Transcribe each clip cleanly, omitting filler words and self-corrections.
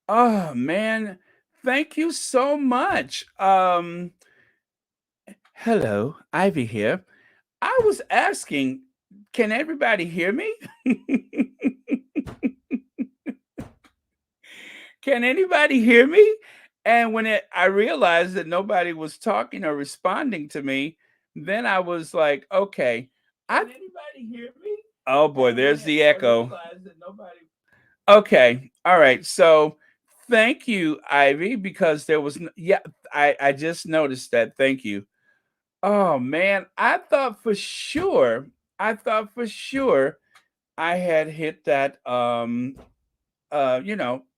Oh man, thank you so much. Hello, Ivy here. I was asking, can everybody hear me? Can anybody hear me? And I realized that nobody was talking or responding to me, then I was like, okay, can anybody hear me? Oh boy, there's the echo. Okay. All right. So thank you, Ivy, because there was yeah, I just noticed that. Thank you. Oh man, I thought for sure I had hit that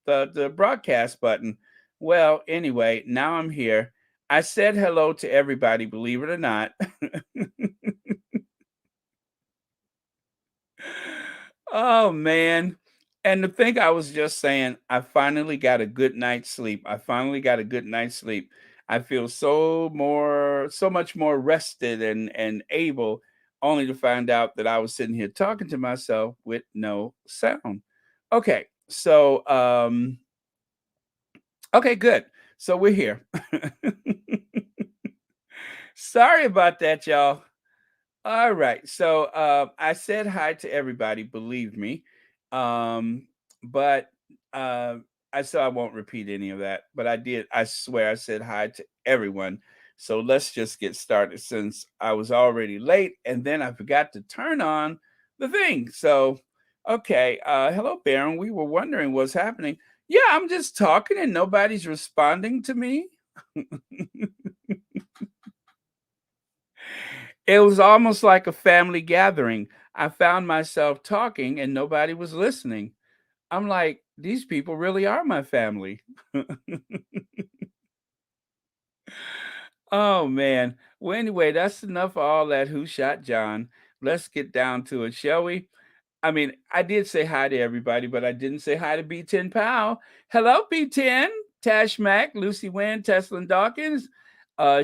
the broadcast button. Well, anyway, now I'm here. I said hello to everybody, believe it or not. Oh man. And the thing I was just saying, I finally got a good night's sleep. I finally got a good night's sleep. I feel so much more rested and able, only to find out that I was sitting here talking to myself with no sound. Okay. Okay, good. So we're here. Sorry about that, y'all. All right. So I said hi to everybody, believe me. Um, but uh, I won't repeat any of that. But I did. I swear I said hi to everyone. So let's just get started since I was already late and then I forgot to turn on the thing. So, okay. Hello, Baron. We were wondering what's happening. Yeah, I'm just talking and nobody's responding to me. It was almost like a family gathering. I found myself talking and nobody was listening. I'm like, these people really are my family. Oh man. Well, anyway, that's enough of all that who shot John. Let's get down to it, shall we? I mean, I did say hi to everybody, but I didn't say hi to B10 Powell. Hello, B10, Tash Mack, Lucy Wynn, Tesla Dawkins,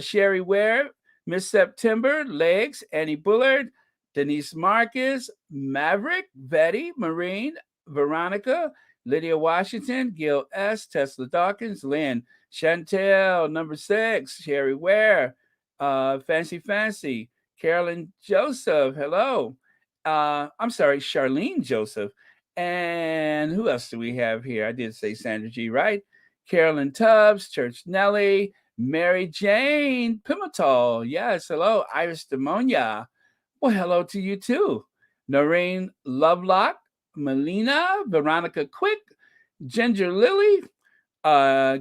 Sherry Ware, Miss September, Legs, Annie Bullard, Denise Marcus, Maverick, Betty, Marine, Veronica, Lydia Washington, Gil S., Tesla Dawkins, Lynn, Chantel, number 6, Sherry Ware, Fancy, Carolyn Joseph, hello. I'm sorry, Charlene Joseph. And who else do we have here? I did say Sandra G. Wright, Carolyn Tubbs, Church Nellie, Mary Jane Pimental. Yes, hello, Iris Demonia. Well, hello to you too. Noreen Lovelock, Melina, Veronica Quick, Ginger Lily,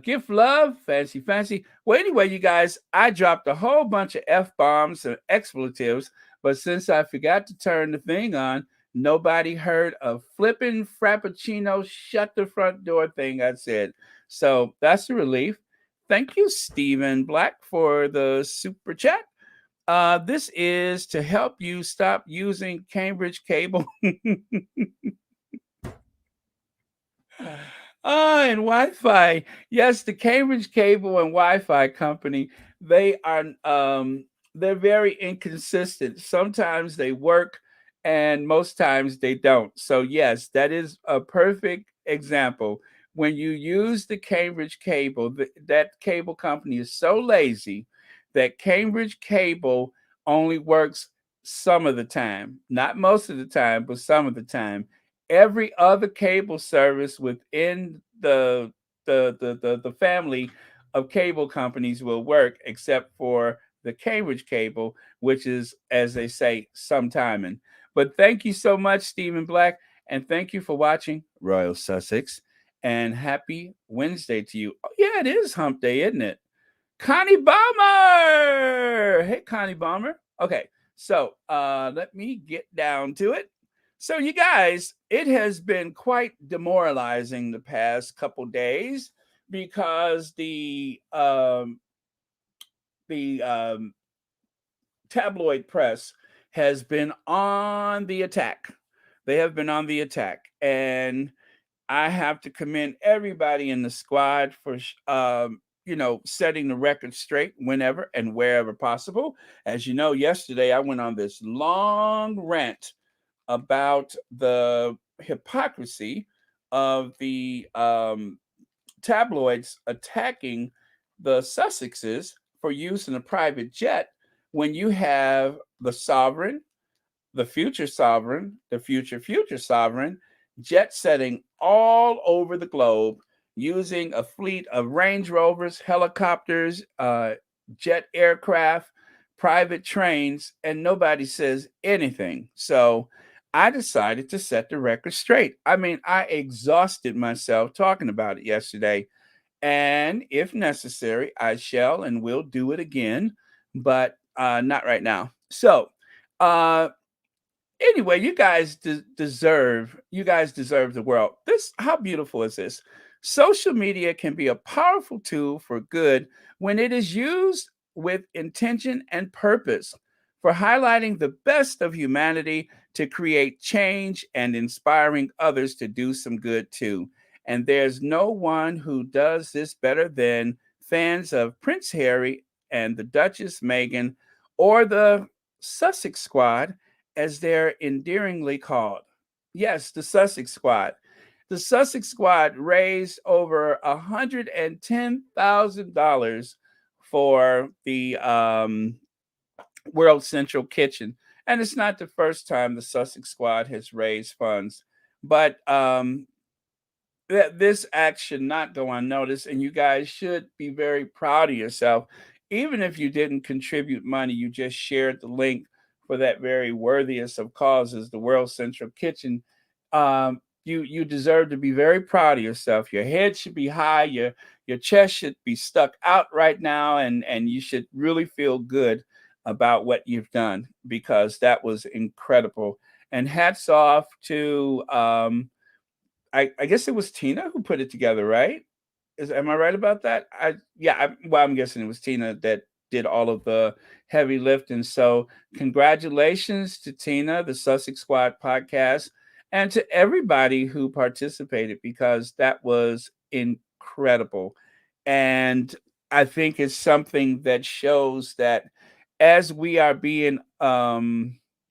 gift love, fancy. Well, anyway, you guys, I dropped a whole bunch of F bombs and expletives, but since I forgot to turn the thing on, nobody heard a flippin' frappuccino shut the front door thing I said. So that's a relief. Thank you, Stephen Black, for the super chat. This is to help you stop using Cambridge cable. And Wi-Fi. Yes, the Cambridge Cable and Wi-Fi company, they're very inconsistent. Sometimes they work and most times they don't. So yes, that is a perfect example. When you use the Cambridge Cable, that cable company is so lazy that Cambridge Cable only works some of the time, not most of the time, but some of the time. Every other cable service within the family of cable companies will work except for the Cambridge Cable, which is, as they say, some timing. But thank you so much, Stephen Black, and thank you for watching Royal Sussex. And happy Wednesday to you. Oh, yeah, it is Hump Day, isn't it? Connie Bomber. Hey, Connie Bomber. Okay, so let me get down to it. So, you guys, it has been quite demoralizing the past couple days because the tabloid press has been on the attack. They have been on the attack, and I have to commend everybody in the squad for setting the record straight whenever and wherever possible. As you know, yesterday I went on this long rant about the hypocrisy of the tabloids attacking the Sussexes for using a private jet when you have the sovereign, the future sovereign, the future sovereign, jet setting all over the globe using a fleet of Range Rovers, helicopters, jet aircraft, private trains, and nobody says anything. So I decided to set the record straight. I mean, I exhausted myself talking about it yesterday. And if necessary, I shall and will do it again, but not right now. So, uh, anyway, you guys deserve the world. This How beautiful is this? Social media can be a powerful tool for good when it is used with intention and purpose for highlighting the best of humanity to create change and inspiring others to do some good too. And there's no one who does this better than fans of Prince Harry and the Duchess Meghan, or the Sussex Squad, as they're endearingly called. Yes, the Sussex Squad. The Sussex Squad raised over $110,000 for the World Central Kitchen. And it's not the first time the Sussex Squad has raised funds, but this act should not go unnoticed, and you guys should be very proud of yourself. Even if you didn't contribute money, you just shared the link for that very worthiest of causes, the World Central Kitchen. You deserve to be very proud of yourself. Your head should be high, your chest should be stuck out right now, and you should really feel good about what you've done, because that was incredible. And hats off to I guess it was Tina who put it together, right? Am I right about that? Well, I'm guessing it was Tina that did all of the heavy lifting. So congratulations to Tina, the Sussex Squad podcast, and to everybody who participated, because that was incredible. And I think it's something that shows that as we are being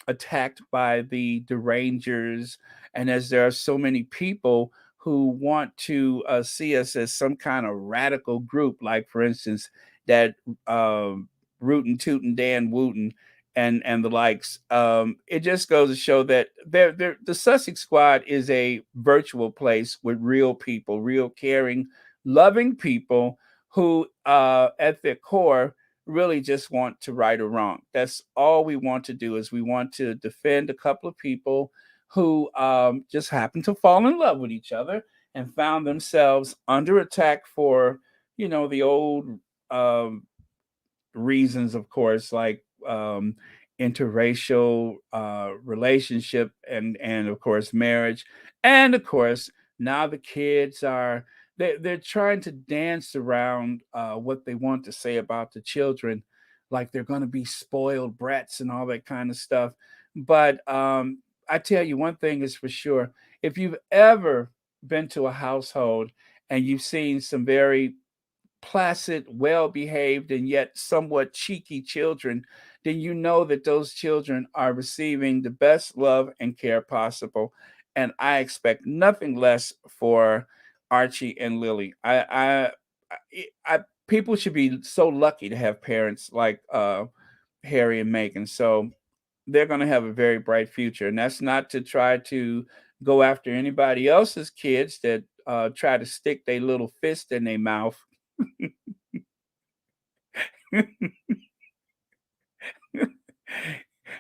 attacked by the derangers, and as there are so many people who want to see us as some kind of radical group, like for instance that rootin' tootin' Dan Wooten and the likes. It just goes to show that the Sussex Squad is a virtual place with real people, real caring, loving people who, at their core, really just want to right or wrong. That's all we want to do, is we want to defend a couple of people who just happen to fall in love with each other and found themselves under attack for, the old um, reasons, of course, like interracial relationship, and of course marriage, and of course now the kids are they're trying to dance around what they want to say about the children, like they're going to be spoiled brats and all that kind of stuff. But I tell you, one thing is for sure: if you've ever been to a household and you've seen some very placid, well behaved, and yet somewhat cheeky children, then you know that those children are receiving the best love and care possible. And I expect nothing less for Archie and Lily. I people should be so lucky to have parents like Harry and Meghan. So they're going to have a very bright future. And that's not to try to go after anybody else's kids that try to stick their little fist in their mouth.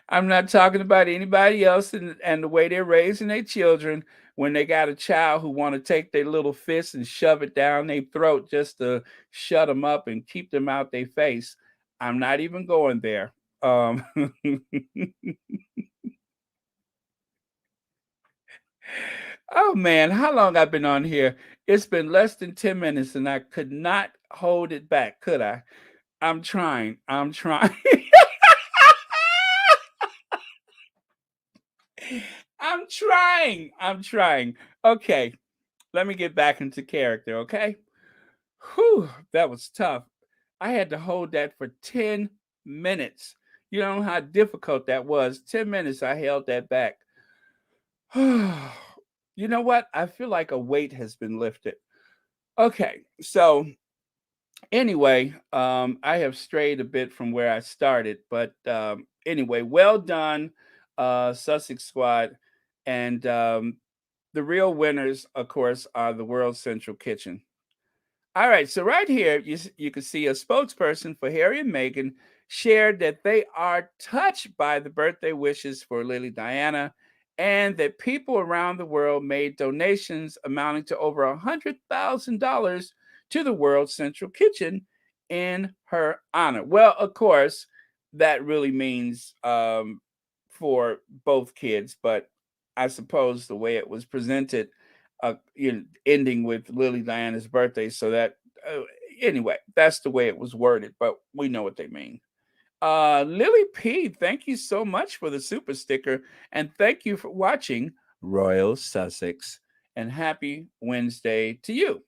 I'm not talking about anybody else and the way they're raising their children when they got a child who want to take their little fist and shove it down their throat just to shut them up and keep them out their face. I'm not even going there. Um, oh man, how long I've been on here? It's been less than 10 minutes and I could not hold it back, could I? I'm trying. I'm trying. I'm trying. I'm trying. Okay, let me get back into character, okay? Whew, that was tough. I had to hold that for 10 minutes. You know how difficult that was. 10 minutes, I held that back. You know what? I feel like a weight has been lifted. Okay, so anyway, I have strayed a bit from where I started, but anyway, well done, Sussex Squad, and the real winners, of course, are the World Central Kitchen. All right, so right here, you can see a spokesperson for Harry and Meghan shared that they are touched by the birthday wishes for Lily Diana and that people around the world made donations amounting to over $100,000 to the World Central Kitchen in her honor. Well, of course, that really means for both kids, but I suppose the way it was presented, ending with Lily Diana's birthday. So that uh, anyway, that's the way it was worded, but we know what they mean. Lily P, thank you so much for the super sticker, and thank you for watching Royal Sussex. And happy Wednesday to you.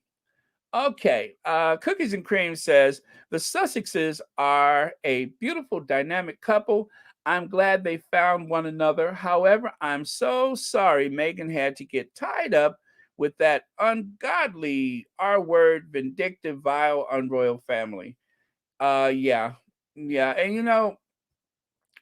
Okay, Cookies and Cream says the Sussexes are a beautiful, dynamic couple. I'm glad they found one another. However, I'm so sorry Meghan had to get tied up with that ungodly R word, vindictive, vile, unroyal family. Yeah, yeah, and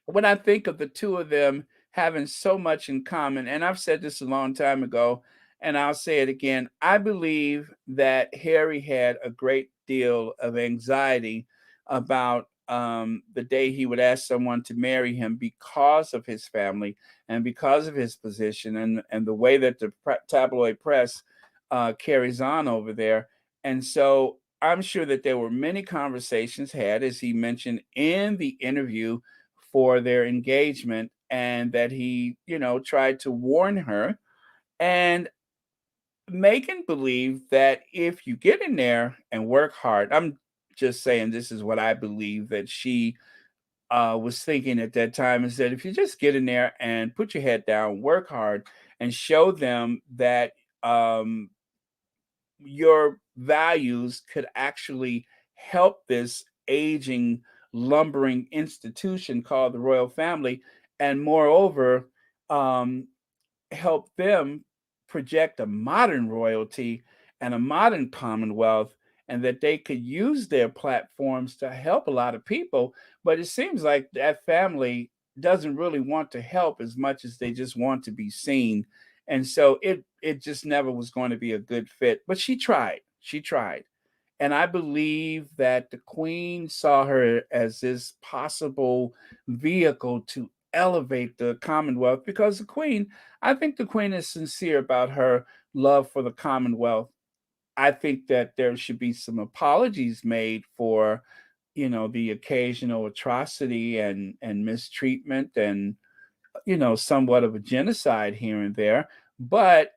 when I think of the two of them having so much in common, and I've said this a long time ago, and I'll say it again, I believe that Harry had a great deal of anxiety about the day he would ask someone to marry him because of his family and because of his position and the way that the tabloid press carries on over there. And so I'm sure that there were many conversations had, as he mentioned in the interview for their engagement, and that he, tried to warn her. And Megan believed that if you get in there and work hard, I'm just saying this is what I believe that she was thinking at that time, is that if you just get in there and put your head down, work hard, and show them that um, your values could actually help this aging, lumbering institution called the royal family, and moreover, um, help them project a modern royalty and a modern commonwealth, and that they could use their platforms to help a lot of people. But it seems like that family doesn't really want to help as much as they just want to be seen. And so it just never was going to be a good fit. But she tried. She tried. And I believe that the queen saw her as this possible vehicle to elevate the Commonwealth, because I think the queen is sincere about her love for the Commonwealth. I think that there should be some apologies made for, the occasional atrocity and mistreatment and, somewhat of a genocide here and there. But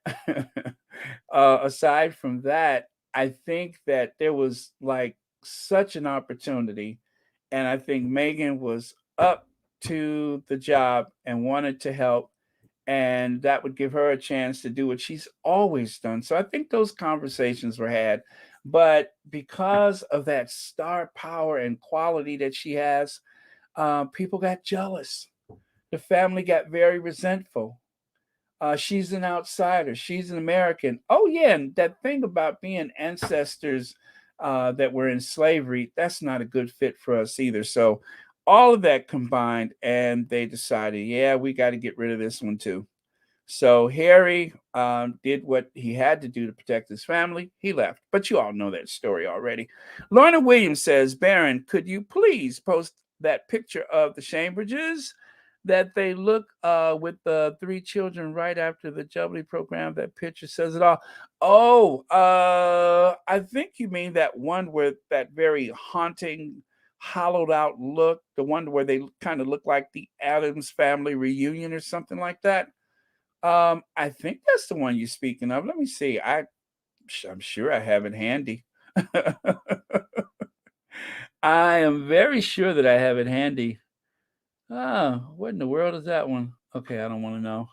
aside from that, I think that there was like such an opportunity, and I think Megan was up to the job and wanted to help, and that would give her a chance to do what she's always done. So I think those conversations were had, but because of that star power and quality that she has, people got jealous. The family got very resentful. She's an outsider. She's an American. Oh yeah, and that thing about being ancestors that were in slavery, that's not a good fit for us either. So all of that combined, and they decided, yeah, we got to get rid of this one too. So Harry did what he had to do to protect his family. He left. But you all know that story already. Lorna Williams says, Baron, could you please post that picture of the Chambridges that they look with the three children right after the Jubilee program? That picture says it all. Oh, I think you mean that one with that very haunting, hollowed out look, the one where they kind of look like the Addams family reunion or something like that. I think that's the one you're speaking of. Let me see. I'm sure I have it handy. I am very sure that I have it handy. Oh, what in the world is that one? Okay, I don't want to know.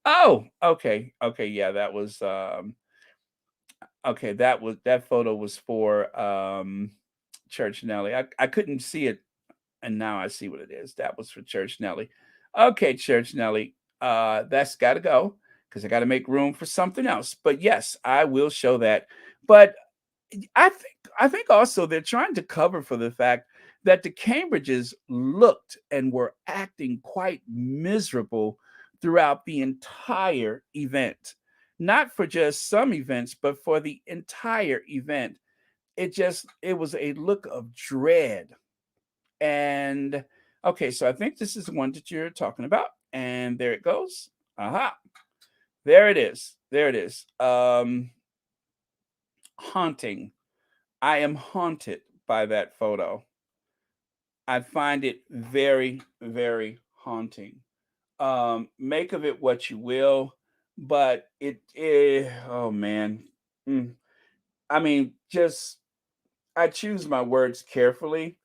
Oh, okay. Okay, yeah, that was okay, that photo was for Church Nelly. I couldn't see it, and now I see what it is. That was for Church Nelly. Okay, Church Nelly. That's gotta go. because I got to make room for something else. But yes, I will show that. But I think also they're trying to cover for the fact that the Cambridges looked and were acting quite miserable throughout the entire event. Not for just some events, but for the entire event. It was a look of dread. And okay, so I think this is the one that you're talking about. And there it goes. Aha. There it is. There it is. Haunting. I am haunted by that photo. I find it very, very haunting. Make of it what you will, but oh man. Mm. I mean, just I choose my words carefully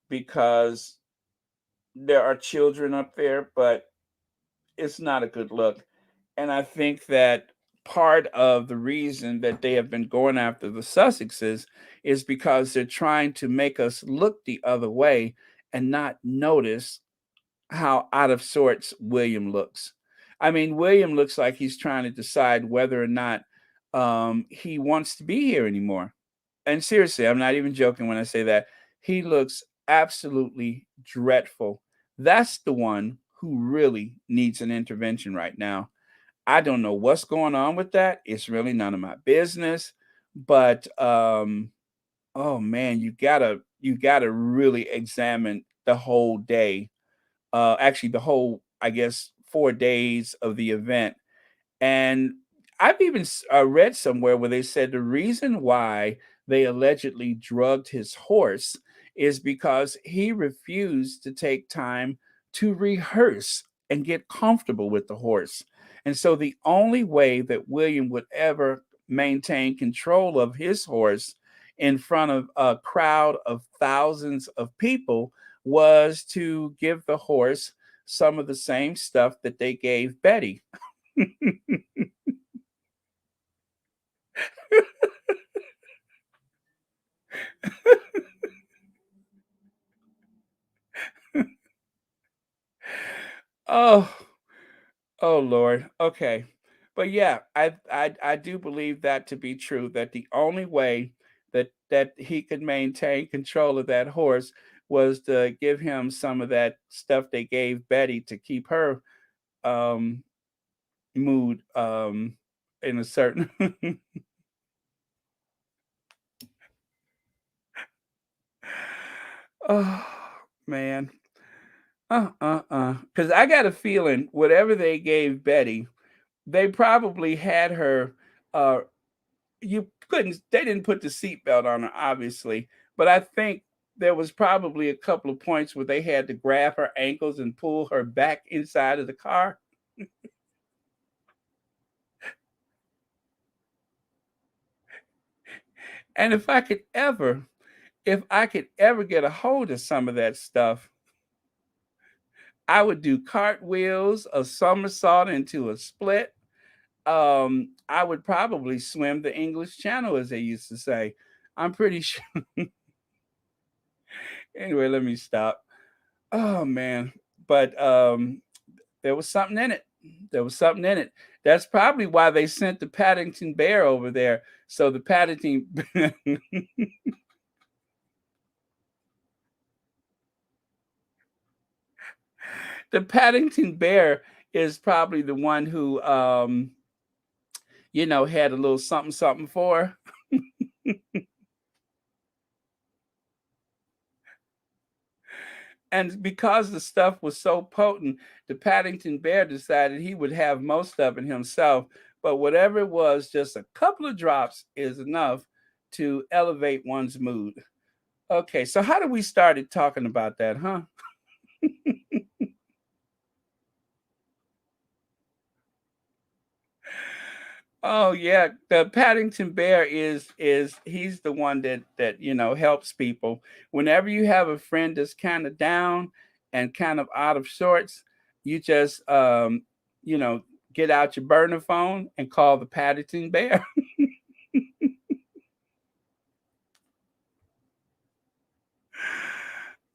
because there are children up there, but it's not a good look. And I think that part of the reason that they have been going after the Sussexes is because they're trying to make us look the other way and not notice how out of sorts William looks. I mean, William looks like he's trying to decide whether or not he wants to be here anymore. And seriously, I'm not even joking when I say that. He looks absolutely dreadful. That's the one who really needs an intervention right now. I don't know what's going on with that. It's really none of my business. But oh man, you gotta really examine the whole day. Actually the whole, I guess, 4 days of the event. And I've even read somewhere where they said the reason why they allegedly drugged his horse is because he refused to take time to rehearse and get comfortable with the horse. And so the only way that William would ever maintain control of his horse in front of a crowd of thousands of people was to give the horse some of the same stuff that they gave Betty. Oh, oh Lord. Okay. But yeah, I do believe that to be true, that the only way that he could maintain control of that horse was to give him some of that stuff they gave Betty to keep her um mood in a certain Oh man. Because I got a feeling whatever they gave Betty, they probably had her uh you couldn't they didn't put the seatbelt on her, obviously, but I think there was probably a couple of points where they had to grab her ankles and pull her back inside of the car. And if I could ever get a hold of some of that stuff, I would do cartwheels, a somersault into a split. I would probably swim the English Channel, as they used to say. I'm pretty sure. Anyway, let me stop. Oh man, but there was something in it. There was something in it. That's probably why they sent the Paddington Bear over there. So the Paddington, the Paddington Bear is probably the one who, had a little something something for her. And because the stuff was so potent, the Paddington Bear decided he would have most of it himself. But whatever it was, just a couple of drops is enough to elevate one's mood. Okay, so how did we started talking about that, huh? Oh yeah, the Paddington Bear is he's the one that helps people. Whenever you have a friend that's kind of down and kind of out of sorts, you just you know get out your burner phone and call the Paddington Bear.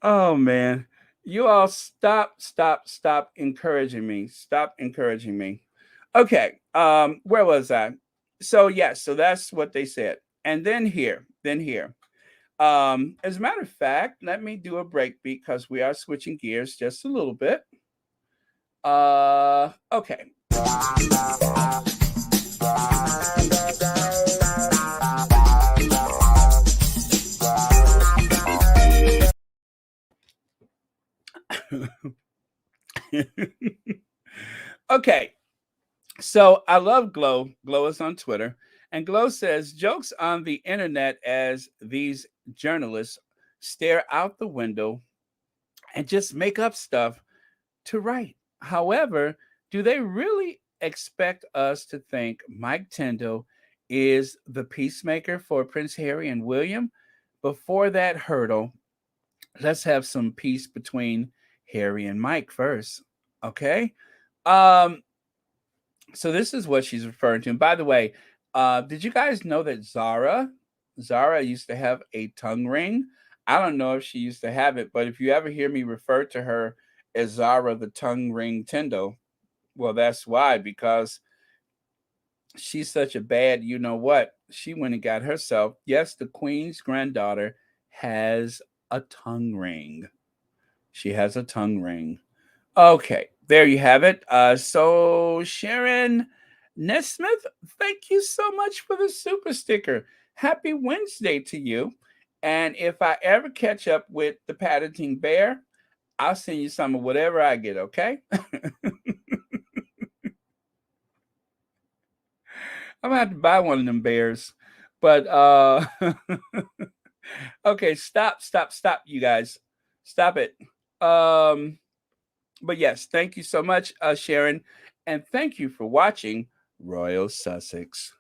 Oh man, you all stop encouraging me. Stop encouraging me. Okay, where was I? So yes, so that's what they said. And then here. As a matter of fact, let me do a break beat because we are switching gears just a little bit. Okay. Okay. So I love Glow. Glow is on Twitter. And Glow says jokes on the internet as these journalists stare out the window and just make up stuff to write. However, do they really expect us to think Mike Tyndall is the peacemaker for Prince Harry and William? Before that hurdle, let's have some peace between Harry and Mike first. Okay? Um, so this is what she's referring to. And by the way, did you guys know that Zara used to have a tongue ring? I don't know if she used to have it, but if you ever hear me refer to her as Zara the tongue ring Tyndall, well, that's why, because she's such a bad, you know what? She went and got herself. Yes, the Queen's granddaughter has a tongue ring. She has a tongue ring. Okay, there you have it. So Sharon Nesmith, thank you so much for the super sticker. Happy Wednesday to you. And if I ever catch up with the Paddington Bear, I'll send you some of whatever I get, okay? I'm gonna have to buy one of them bears. But okay, stop, you guys. Stop it. Um but yes, thank you so much, Sharon, and thank you for watching Royal Sussex.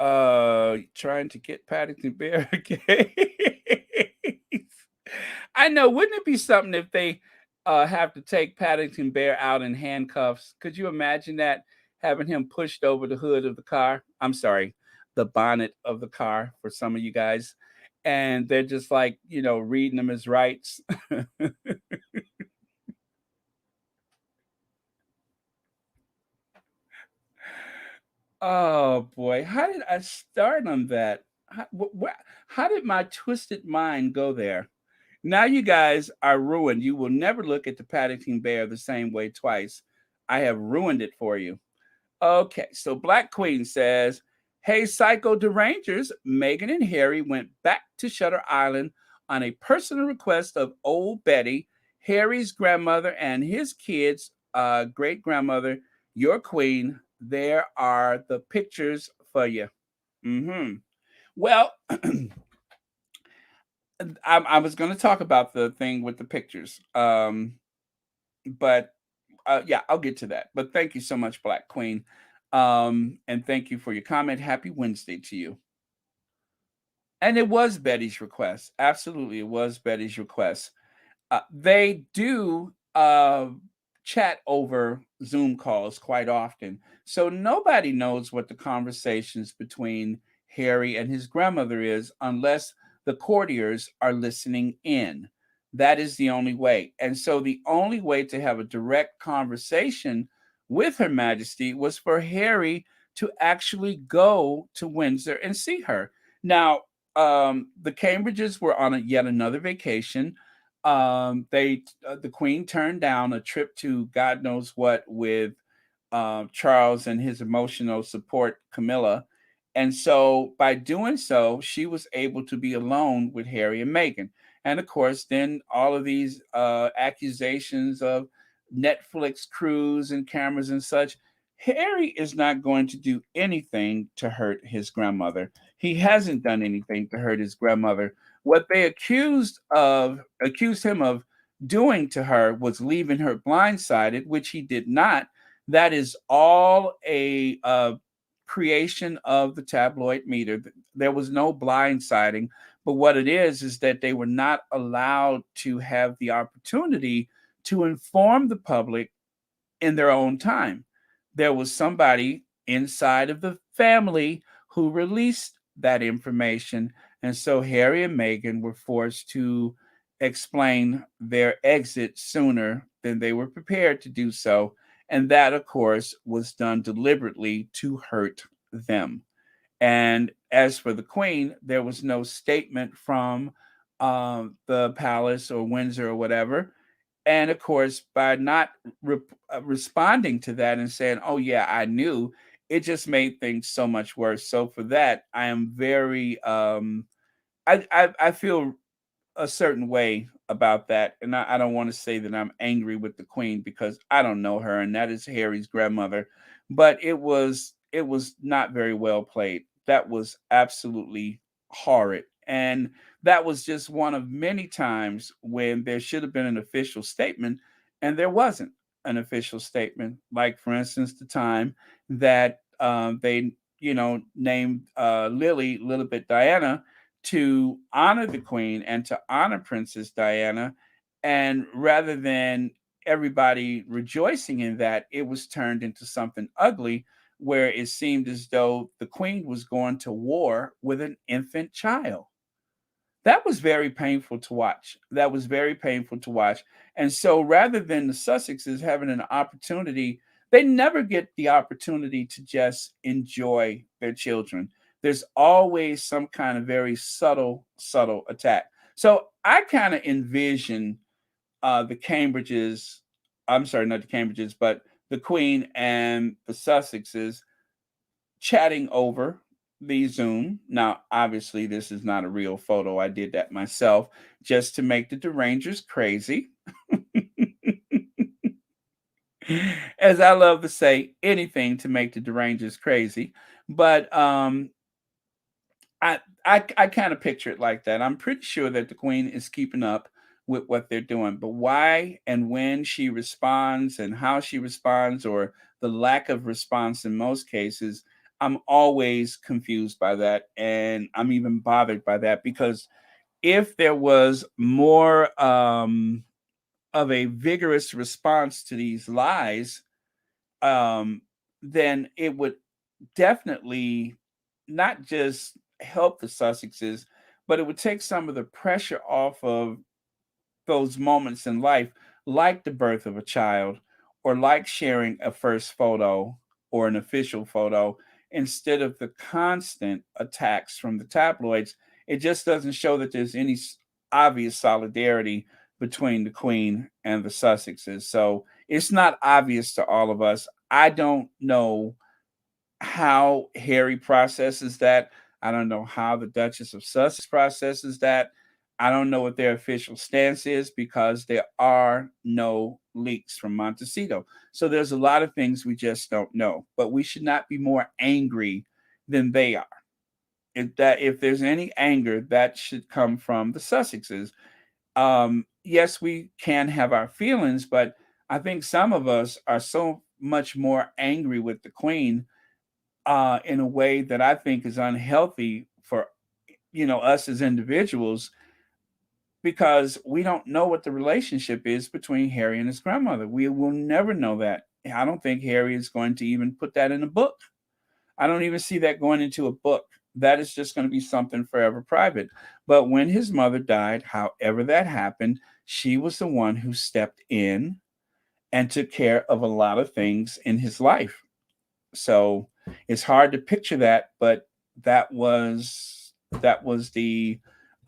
Trying to get Paddington Bear again. I know, wouldn't it be something if they have to take Paddington Bear out in handcuffs? Could you imagine that? Having him pushed over the hood of the car. I'm sorry, the bonnet of the car for some of you guys. And they're just like, reading him his rights. Oh boy, how did I start on that? How did my twisted mind go there? Now you guys are ruined. You will never look at the Paddington Bear the same way twice. I have ruined it for you. Okay, so Black Queen says, "Hey, Psycho Derangers, Meghan and Harry went back to Shutter Island on a personal request of old Betty, Harry's grandmother, and his kids' great grandmother, your queen. There are the pictures for you." Hmm. Well, I was going to talk about the thing with the pictures, but yeah, I'll get to that. But thank you so much, Black Queen. And thank you for your comment. Happy Wednesday to you. And it was Betty's request. Absolutely, it was Betty's request. They do chat over Zoom calls quite often. So nobody knows what the conversations between Harry and his grandmother is unless the courtiers are listening in. That is the only way. And so the only way to have a direct conversation with Her Majesty was for Harry to actually go to Windsor and see her. Now, the Cambridges were on yet another vacation. The Queen turned down a trip to God knows what with Charles and his emotional support, Camilla. And so by doing so, she was able to be alone with Harry and Meghan. And of course, then all of these accusations of Netflix crews and cameras and such. Harry is not going to do anything to hurt his grandmother. He hasn't done anything to hurt his grandmother. What they accused him of doing to her was leaving her blindsided, which he did not. That is all a creation of the tabloid meter. There was no blindsiding, but what it is that they were not allowed to have the opportunity to inform the public in their own time. There was somebody inside of the family who released that information. And so Harry and Meghan were forced to explain their exit sooner than they were prepared to do so. And that, of course, was done deliberately to hurt them. And as for the Queen, there was no statement from the palace or Windsor or whatever. And of course, by not responding to that and saying, "Oh yeah, I knew," it just made things so much worse. So for that, I am very I feel a certain way about that. And I don't want to say that I'm angry with the Queen because I don't know her, and that is Harry's grandmother. But it was not very well played. That was absolutely horrid. And that was just one of many times when there should have been an official statement, and there wasn't an official statement. Like, for instance, the time that they, named Lilibet Diana to honor the Queen and to honor Princess Diana. And rather than everybody rejoicing in that, it was turned into something ugly where it seemed as though the Queen was going to war with an infant child. That was very painful to watch. That was very painful to watch. And so rather than the Sussexes having an opportunity, they never get the opportunity to just enjoy their children. There's always some kind of very subtle attack. So I kind of envision the Cambridges, I'm sorry, not the Cambridges, but the Queen and the Sussexes chatting over the Zoom. Now, obviously, this is not a real photo. I did that myself just to make the derangers crazy. As I love to say, anything to make the derangers crazy. But I kind of picture it like that. I'm pretty sure that the Queen is keeping up with what they're doing, but why and when she responds and how she responds, or the lack of response in most cases, I'm always confused by that, and I'm even bothered by that because if there was more of a vigorous response to these lies, um, then it would definitely not just help the Sussexes, but it would take some of the pressure off of those moments in life, like the birth of a child, or like sharing a first photo or an official photo, instead of the constant attacks from the tabloids. It just doesn't show that there's any obvious solidarity between the Queen and the Sussexes. So it's not obvious to all of us. I don't know how Harry processes that. I don't know how the Duchess of Sussex processes that. I don't know what their official stance is because there are no leaks from Montecito. So there's a lot of things we just don't know. But we should not be more angry than they are. If there's any anger, that should come from the Sussexes. Yes, we can have our feelings, but I think some of us are so much more angry with the Queen in a way that I think is unhealthy for us as individuals, because we don't know what the relationship is between Harry and his grandmother. We will never know that. I don't think Harry is going to even put that in a book. I don't even see that going into a book. That is just going to be something forever private. But when his mother died, however that happened, she was the one who stepped in and took care of a lot of things in his life. So it's hard to picture that, but that was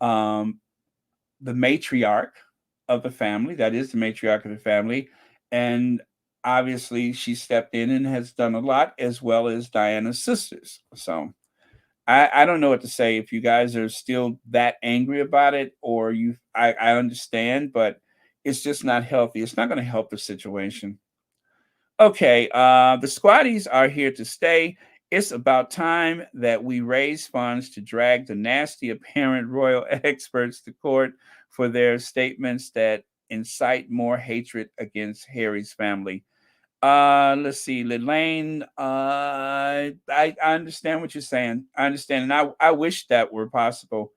um, the matriarch of the family. That is the matriarch of the family, and obviously she stepped in and has done a lot, as well as Diana's sisters. So I don't know what to say. If you guys are still that angry about it, or I understand, but it's just not healthy. It's not going to help the situation. Okay, the squatties are here to stay. It's about time that we raise funds to drag the nasty apparent royal experts to court for their statements that incite more hatred against Harry's family. Let's see, Lelaine. I understand what you're saying. I understand, and I wish that were possible.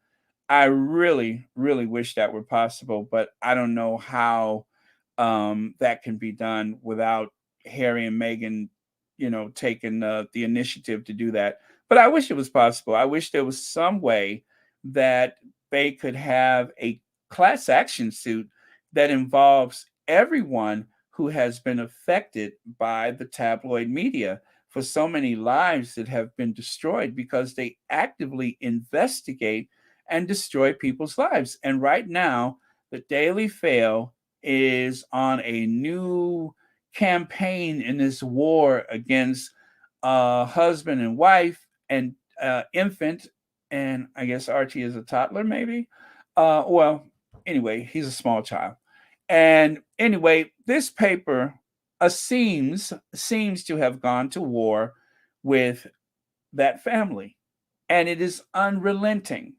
I really, really wish that were possible, but I don't know how that can be done without Harry and Meghan, taking the initiative to do that. But I wish it was possible. I wish there was some way that they could have a class action suit that involves everyone who has been affected by the tabloid media, for so many lives that have been destroyed because they actively investigate and destroy people's lives. And right now, the Daily Fail is on a new campaign in this war against husband and wife and infant, and I guess Archie is a toddler, maybe. Well, anyway, he's a small child. And anyway, this paper seems to have gone to war with that family, and it is unrelenting.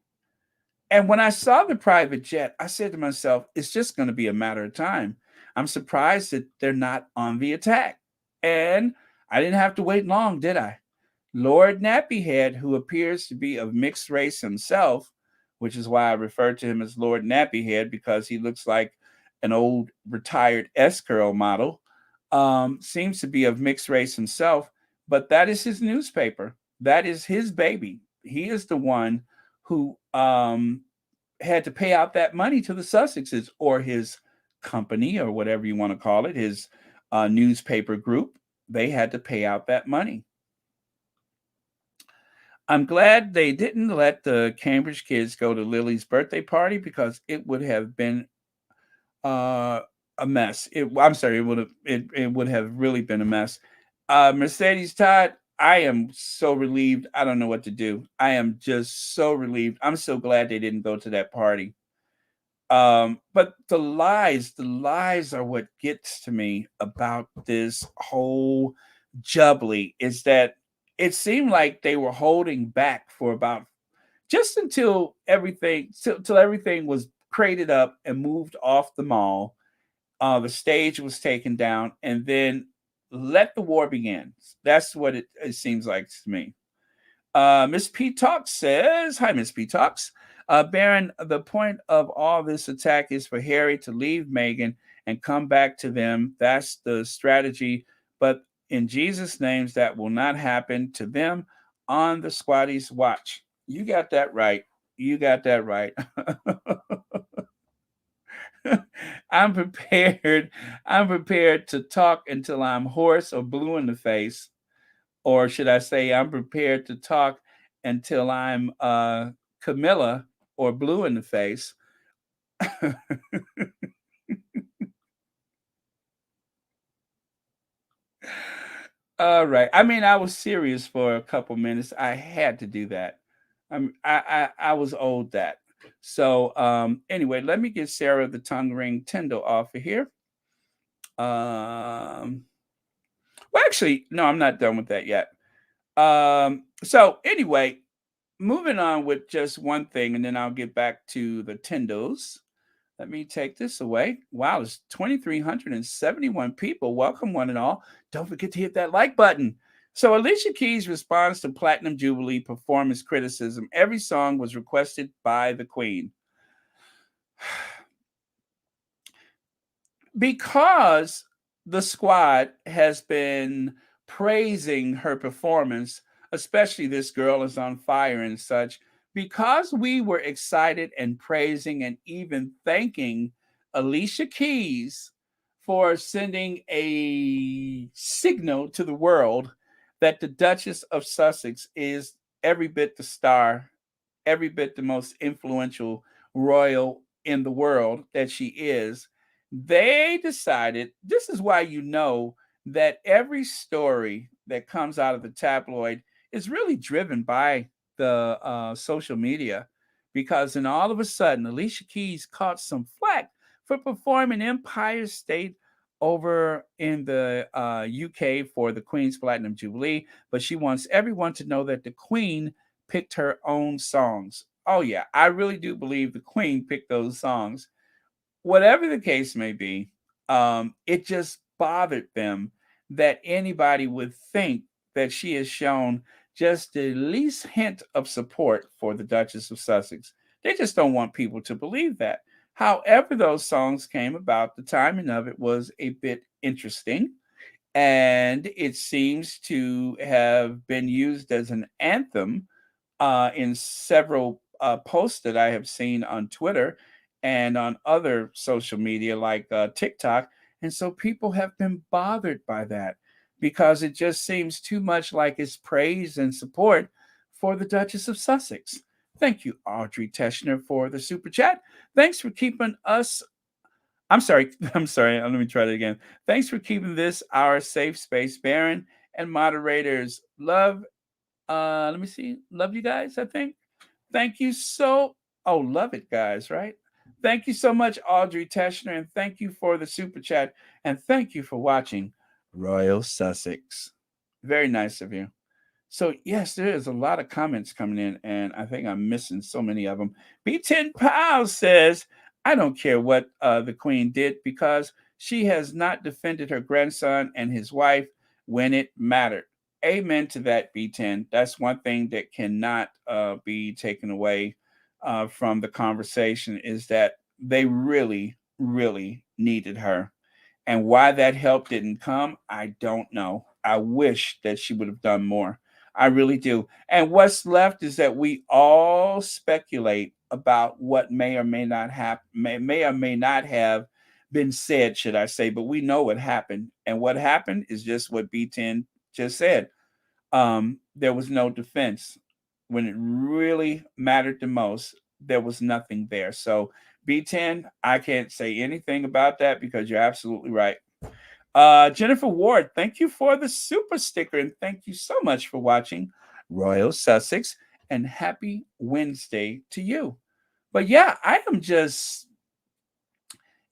And when I saw the private jet, I said to myself, it's just going to be a matter of time. I'm surprised that they're not on the attack. And I didn't have to wait long, did I? Lord Nappyhead, who appears to be of mixed race himself, which is why I refer to him as Lord Nappyhead because he looks like an old retired S curl model, seems to be of mixed race himself, but that is his newspaper. That is his baby. He is the one who had to pay out that money to the Sussexes, or his company, or whatever you want to call it, his newspaper group. They had to pay out that money. I'm glad they didn't let the Cambridge kids go to Lily's birthday party because it would have been a mess. I'm sorry, it would have really been a mess. Mercedes Todd, I am so relieved. I don't know what to do. I am just so relieved. I'm so glad they didn't go to that party. But the lies are what gets to me about this whole Jubilee is that it seemed like they were holding back for about just until till everything was crated up and moved off the mall. The stage was taken down, and then let the war begin. That's what it seems like to me. Miss P Talks says, "Hi, Miss P Talks. Baron, the point of all this attack is for Harry to leave Meghan and come back to them. That's the strategy. But in Jesus' names, that will not happen to them on the Squaddies' watch." You got that right. You got that right. I'm prepared. I'm prepared to talk until I'm hoarse or blue in the face, or should I say, I'm prepared to talk until I'm Camilla or blue in the face. All right. I mean, I was serious for a couple minutes. I had to do that. I was owed that. So anyway, let me get Sarah the tongue ring Tyndall off of here. Well, actually, no, I'm not done with that yet. So anyway, moving on with just one thing, and then I'll get back to the Tyndalls. Let me take this away. Wow, there's 2,371 people. Welcome, one and all. Don't forget to hit that like button. So, Alicia Keys responds to Platinum Jubilee performance criticism. Every song was requested by the Queen. Because the squad has been praising her performance, especially This Girl Is on Fire and such, because we were excited and praising and even thanking Alicia Keys for sending a signal to the world that the Duchess of Sussex is every bit the star, every bit the most influential royal in the world that she is. They decided, this is why you know that every story that comes out of the tabloid is really driven by the social media, because then all of a sudden Alicia Keys caught some flack for performing Empire State over in the UK for the Queen's Platinum Jubilee, but she wants everyone to know that the Queen picked her own songs. Oh yeah, I really do believe the Queen picked those songs. Whatever the case may be, it just bothered them that anybody would think that she has shown just the least hint of support for the Duchess of Sussex. They just don't want people to believe that. However, those songs came about, the timing of it was a bit interesting, and it seems to have been used as an anthem in several posts that I have seen on Twitter and on other social media like TikTok. And so people have been bothered by that because it just seems too much like it's praise and support for the Duchess of Sussex. Thank you, Audrey Teschner, for the super chat. Thanks for keeping us. I'm sorry. I'm sorry. Let me try that again. Thanks for keeping this our safe space, Baron and moderators. Love. Let me see. Love you guys. I think. Thank you so. Oh, love it, guys. Right. Thank you so much, Audrey Teschner, and thank you for the super chat, and thank you for watching Royal Sussex. Very nice of you. So yes, there is a lot of comments coming in, and I think I'm missing so many of them. B10 Pals says, "I don't care what the Queen did because she has not defended her grandson and his wife when it mattered." Amen to that, B10. That's one thing that cannot be taken away from the conversation is that they really, really needed her. And why that help didn't come, I don't know. I wish that she would have done more. I really do. And what's left is that we all speculate about what may or may not happen, may or may not have been said, should I say, but we know what happened. And what happened is just what B10 just said. There was no defense. When it really mattered the most, there was nothing there. So B10, I can't say anything about that because you're absolutely right. Jennifer Ward, thank you for the super sticker and thank you so much for watching Royal Sussex and happy Wednesday to you. But yeah, I am just,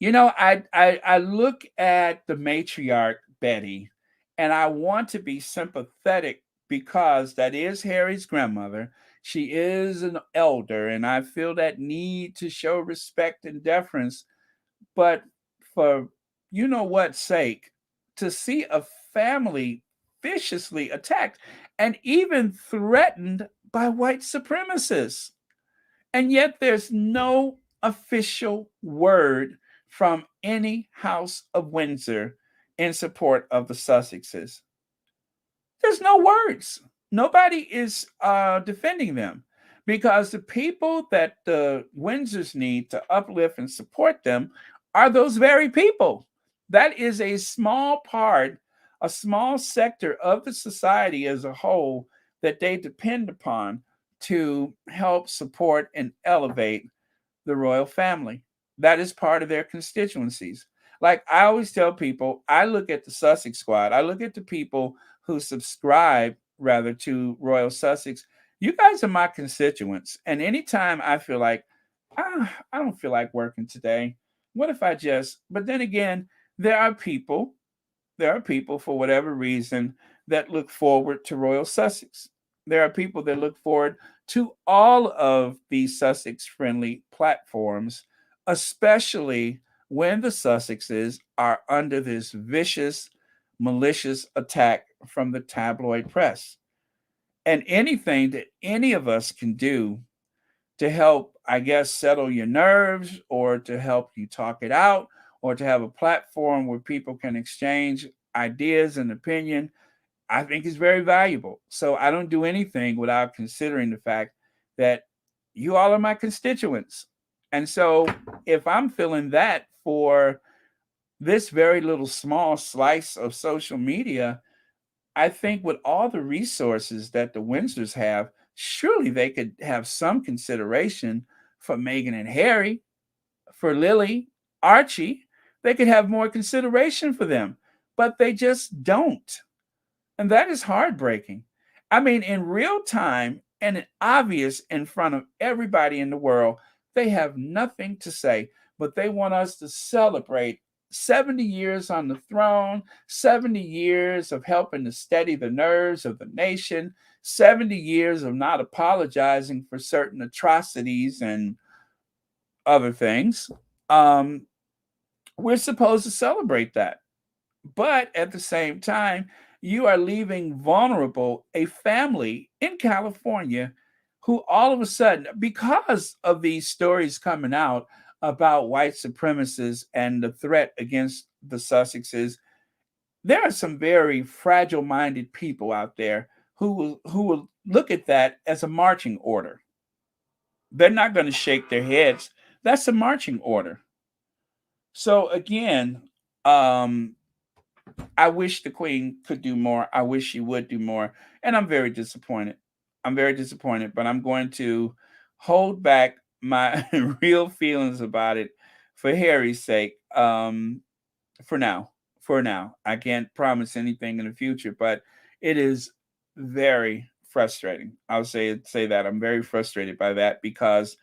I look at the matriarch Betty and I want to be sympathetic because that is Harry's grandmother. She is an elder and I feel that need to show respect and deference, but for you know what sake, to see a family viciously attacked and even threatened by white supremacists. And yet there's no official word from any House of Windsor in support of the Sussexes. There's no words. Nobody is defending them because the people that the Windsors need to uplift and support them are those very people. That is a small part, a small sector of the society as a whole that they depend upon to help support and elevate the royal family. That is part of their constituencies. Like I always tell people, I look at the Sussex Squad, I look at the people who subscribe rather to Royal Sussex. You guys are my constituents. And anytime I feel like, I don't feel like working today, what if I just, but then again, there are people, for whatever reason that look forward to Royal Sussex. There are people that look forward to all of these Sussex friendly platforms, especially when the Sussexes are under this vicious, malicious attack from the tabloid press. And anything that any of us can do to help, I guess, settle your nerves or to help you talk it out or to have a platform where people can exchange ideas and opinion, I think is very valuable. So I don't do anything without considering the fact that you all are my constituents. And so if I'm feeling that for this very little small slice of social media, I think with all the resources that the Windsors have, surely they could have some consideration for Meghan and Harry, for Lily, Archie. They could have more consideration for them, but they just don't. And that is heartbreaking. I mean, in real time and obvious in front of everybody in the world, they have nothing to say, but they want us to celebrate 70 years on the throne, 70 years of helping to steady the nerves of the nation, 70 years of not apologizing for certain atrocities and other things. Um, we're supposed to celebrate that. But at the same time, you are leaving vulnerable a family in California who all of a sudden, because of these stories coming out about white supremacists and the threat against the Sussexes, there are some very fragile minded people out there who will look at that as a marching order. They're not going to shake their heads. That's a marching order. So again, Um, I wish the Queen could do more. I wish she would do more, and I'm very disappointed. I'm very disappointed, but I'm going to hold back my real feelings about it for Harry's sake. For now, for now, I can't promise anything in the future, but it is very frustrating. I'll say that I'm very frustrated by that because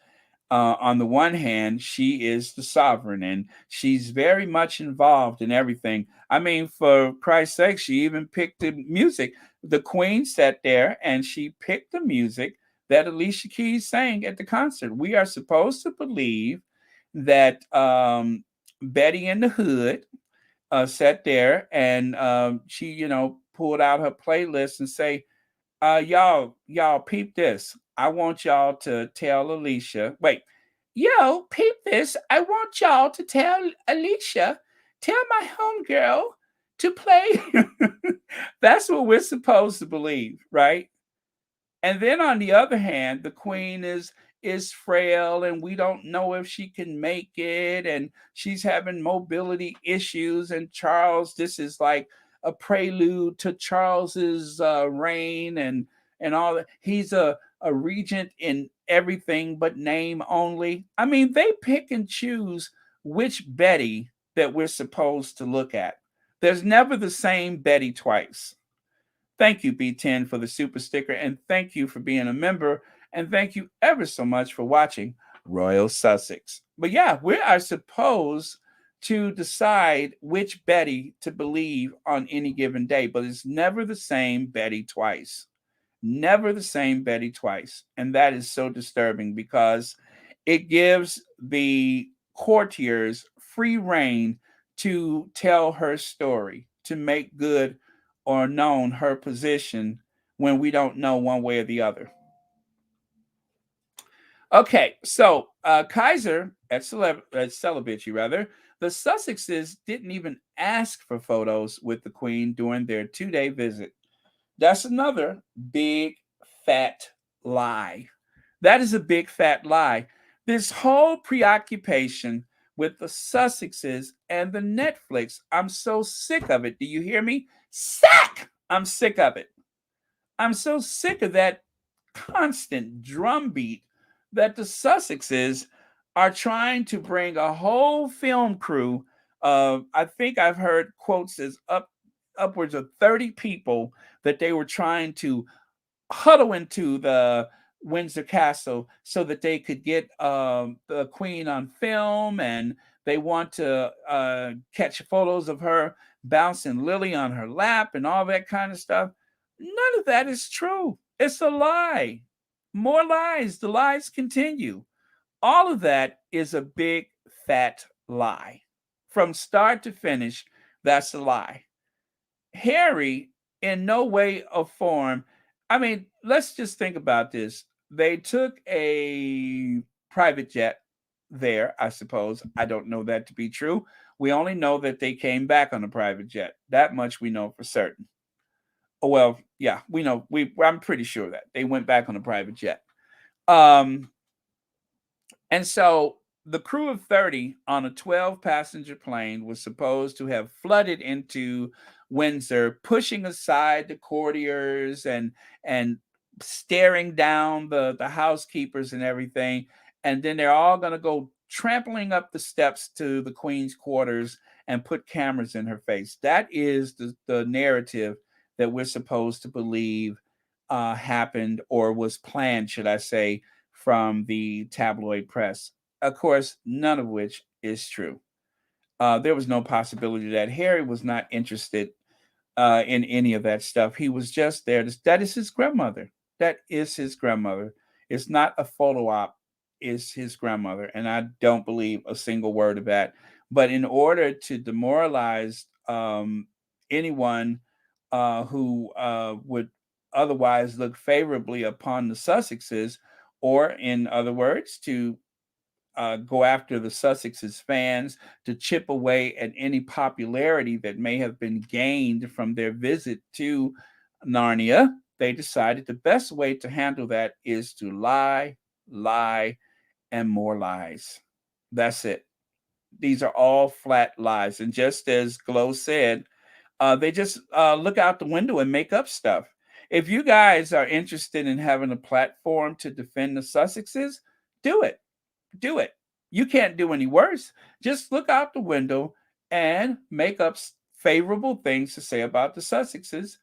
on the one hand, she is the sovereign and she's very much involved in everything. I mean, for Christ's sake, she even picked the music. The Queen sat there and she picked the music that Alicia Keys sang at the concert. We are supposed to believe that Betty in the Hood sat there and she, pulled out her playlist and say, y'all peep this. I want y'all to tell Alicia. Wait, yo, peep this. I want y'all to tell Alicia, tell my homegirl to play. That's what we're supposed to believe, right? And then on the other hand, the Queen is frail and we don't know if she can make it and she's having mobility issues. And Charles, this is like a prelude to Charles's reign and all that. He's a regent in everything but name only. I mean, they pick and choose which Betty that we're supposed to look at. There's never the same Betty twice. Thank you, B10, for the super sticker, and thank you for being a member, and thank you ever so much for watching Royal Sussex. But yeah, we are supposed to decide which Betty to believe on any given day, but it's never the same Betty twice. Never the same Betty twice. And that is so disturbing because it gives the courtiers free reign to tell her story, to make good or known her position when we don't know one way or the other. Okay, so Kaiser at Celibacy, rather, the Sussexes didn't even ask for photos with the Queen during their 2 day visit. That's another big fat lie. That is a big fat lie. This whole preoccupation with the Sussexes and the Netflix, I'm so sick of it. Do you hear me? Sick! I'm sick of it. I'm so sick of that constant drumbeat that the Sussexes are trying to bring a whole film crew of, I think I've heard quotes as upwards of 30 people that they were trying to huddle into the Windsor Castle so that they could get the Queen on film, and they want to catch photos of her bouncing Lily on her lap and all that kind of stuff. None of that is true. It's a lie. More lies. The lies continue. All of that is a big fat lie. From start to finish, that's a lie. Harry, in no way or form, I mean, let's just think about this. They took a private jet there, I suppose. I don't know that to be true. We only know that they came back on a private jet. That much we know for certain. Oh, well, yeah, we know. I'm pretty sure that they went back on a private jet. Um, and so the crew of 30 on a 12 passenger plane was supposed to have flooded into Windsor, pushing aside the courtiers and staring down the housekeepers and everything. And then they're all going to go trampling up the steps to the Queen's quarters and put cameras in her face. That is the narrative that we're supposed to believe happened or was planned, should I say, from the tabloid press. Of course, none of which is true. There was no possibility that Harry was not interested in any of that stuff. He was just there. That is his grandmother. That is his grandmother. It's not a photo op. It's his grandmother, and I don't believe a single word of that. But in order to demoralize anyone who would otherwise look favorably upon the Sussexes, or in other words, to go after the Sussexes fans, to chip away at any popularity that may have been gained from their visit to Narnia, they decided the best way to handle that is to lie, lie, and more lies. That's it. These are all flat lies. And just as Glow said, they just look out the window and make up stuff. If you guys are interested in having a platform to defend the Sussexes, do it. Do it. You can't do any worse. Just look out the window and make up favorable things to say about the Sussexes.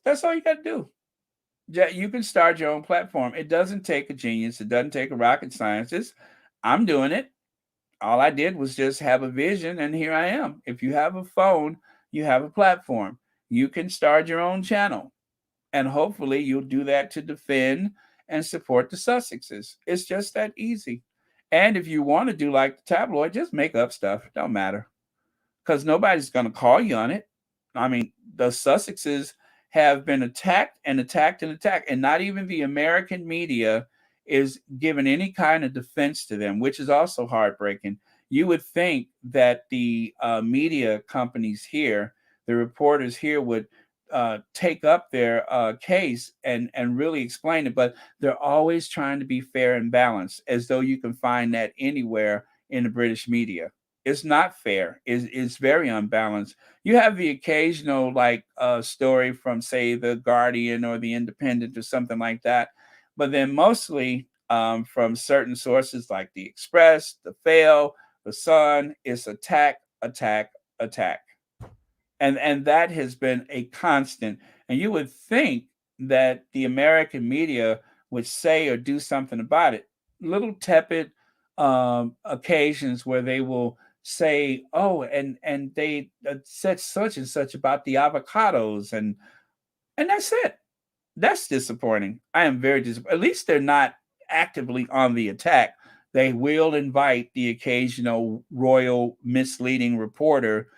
That's all you got to do. You can start your own platform. It doesn't take a genius. It doesn't take a rocket scientist. I'm doing it. All I did was just have a vision, and here I am. If you have a phone, you have a platform. You can start your own channel, and hopefully you'll do that to defend and support the Sussexes. It's just that easy. And if you want to do like the tabloid, just make up stuff. It don't matter, because nobody's going to call you on it. I mean, the Sussexes have been attacked and attacked and attacked, and not even the American media is giving any kind of defense to them, which is also heartbreaking. You would think that the media companies here, the reporters here, would take up their case and really explain it, but they're always trying to be fair and balanced, as though you can find that anywhere in the British media. It's not fair. It's very unbalanced. You have the occasional like story from say the Guardian or the Independent or something like that, but then mostly from certain sources like the Express, the Fail, the Sun, it's attack, attack, attack, and that has been a constant. And you would think that the American media would say or do something about it. Little tepid occasions where they will say, "Oh, and they said such and such about the avocados," and that's it. That's disappointing. I am very disappointed. At least they're not actively on the attack. They will invite the occasional royal misleading reporter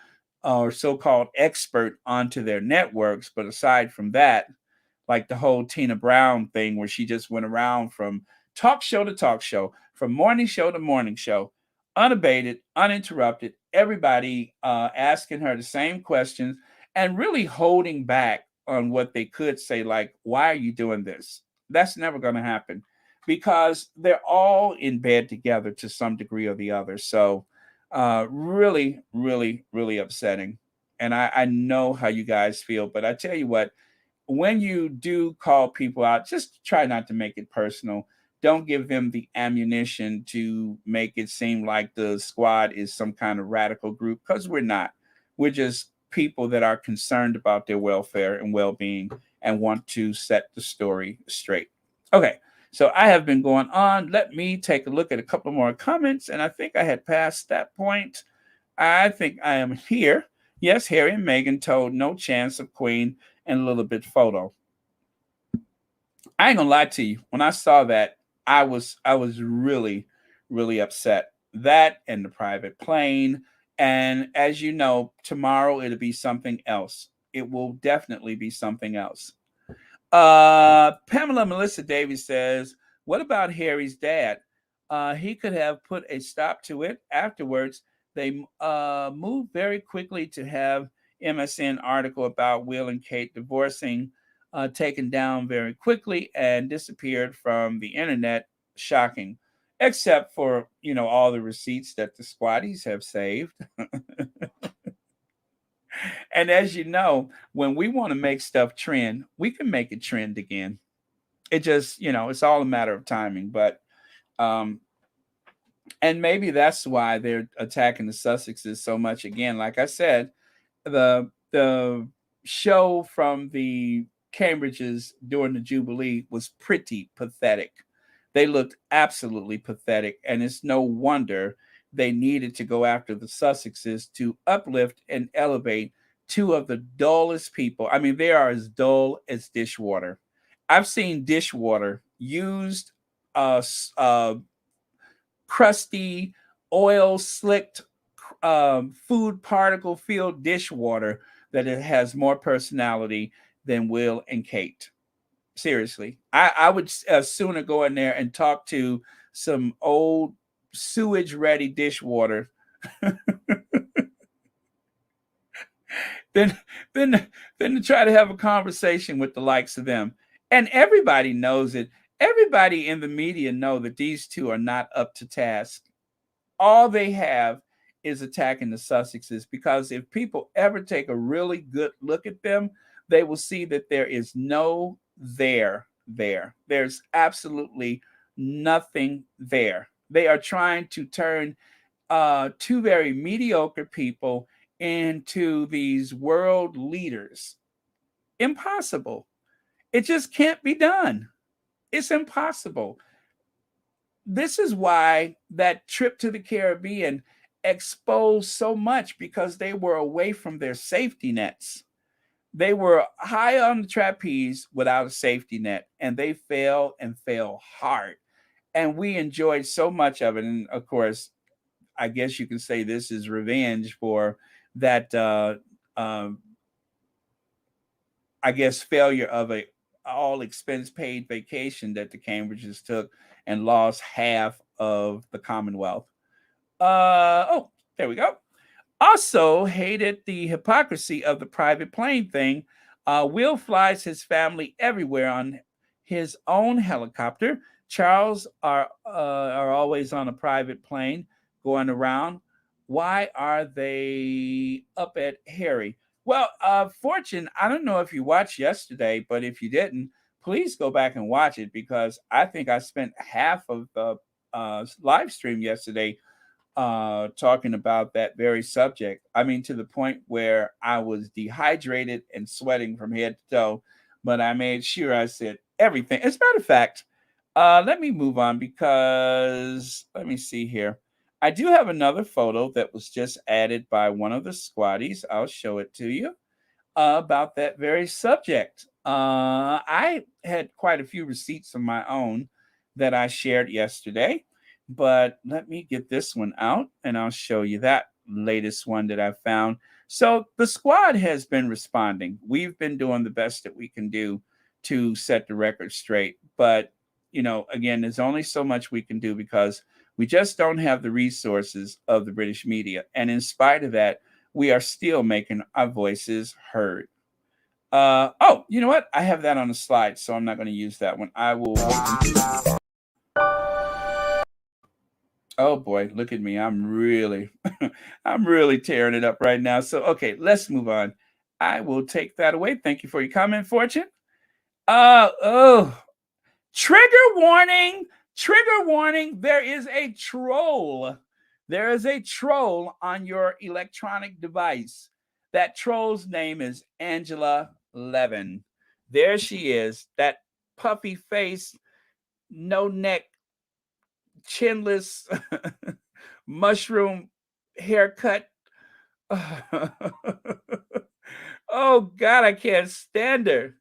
or so-called expert onto their networks, but aside from that, like the whole Tina Brown thing where she just went around from talk show to talk show, from morning show to morning show, unabated, uninterrupted, everybody asking her the same questions and really holding back on what they could say, like, why are you doing this? That's never going to happen because they're all in bed together to some degree or the other. So, really, really, really upsetting. And I know how you guys feel, but I tell you what, when you do call people out, just try not to make it personal. Don't give them the ammunition to make it seem like the squad is some kind of radical group, because we're not. We're just people that are concerned about their welfare and well being and want to set the story straight. Okay, so I have been going on. Let me take a look at a couple more comments, and I think I had passed that point. I think I am here. Yes, Harry and Meghan told no chance of Queen and Lilibet photo. I ain't gonna lie to you. When I saw that, I was really, really upset. That and the private plane. And as you know, tomorrow it'll be something else. It will definitely be something else. Pamela Melissa Davies says, "What about Harry's dad? He could have put a stop to it. Afterwards, they moved very quickly to have MSN article about Will and Kate divorcing taken down very quickly and disappeared from the internet. Shocking, except for all the receipts that the squatties have saved." And as you know, when we want to make stuff trend, we can make it trend again. It just, it's all a matter of timing. But um, and maybe that's why they're attacking the Sussexes so much again. Like I said, the show from the Cambridges during the Jubilee was pretty pathetic. They looked absolutely pathetic, and it's no wonder they needed to go after the Sussexes to uplift and elevate two of the dullest people. I mean, they are as dull as dishwater. I've seen dishwater used crusty, oil slicked, food particle filled dishwater that it has more personality than Will and Kate. Seriously, I would sooner go in there and talk to some old sewage ready dishwater than than than to try to have a conversation with the likes of them. And everybody knows it. Everybody in the media know that these two are not up to task. all they have is attacking the Sussexes, because if people ever take a really good look at them, they will see that there is no there. There's absolutely nothing there. They are trying to turn two very mediocre people into these world leaders. Impossible. It just can't be done. It's impossible. This is why that trip to the Caribbean exposed so much, because they were away from their safety nets. They were high on the trapeze without a safety net, and they fell and fell hard. And we enjoyed so much of it. And of course, I guess you can say this is revenge for that. Um, I guess failure of a all expense paid vacation that the Cambridges took and lost half of the Commonwealth. Oh, there we go. Also hated the hypocrisy of the private plane thing. Will flies his family everywhere on his own helicopter. Charles are always on a private plane going around. Why are they up at Harry? Well, Fortune, I don't know if you watched yesterday, but if you didn't, please go back and watch it, because I think I spent half of the live stream yesterday talking about that very subject. I mean, to the point where I was dehydrated and sweating from head to toe, but I made sure I said everything. As a matter of fact, let me move on, because let me see here. I do have another photo that was just added by one of the squaddies. I'll show it to you about that very subject. I had quite a few receipts of my own that I shared yesterday, but let me get this one out and I'll show you that latest one that I found. So the squad has been responding. We've been doing the best that we can do to set the record straight. But, again, there's only so much we can do, because we just don't have the resources of the British media. And in spite of that, we are still making our voices heard. Oh, you know what? I have that on the slide, so I'm not going to use that one. I will wait. Oh boy, look at me. I'm really I'm really tearing it up right now. So okay, let's move on. I will take that away. Thank you for your comment, Fortune. Oh, trigger warning. Trigger warning. There is a troll. There is a troll on your electronic device. That troll's name is Angela Levin. There she is. That puffy face, no neck, chinless mushroom haircut. Oh God, I can't stand her.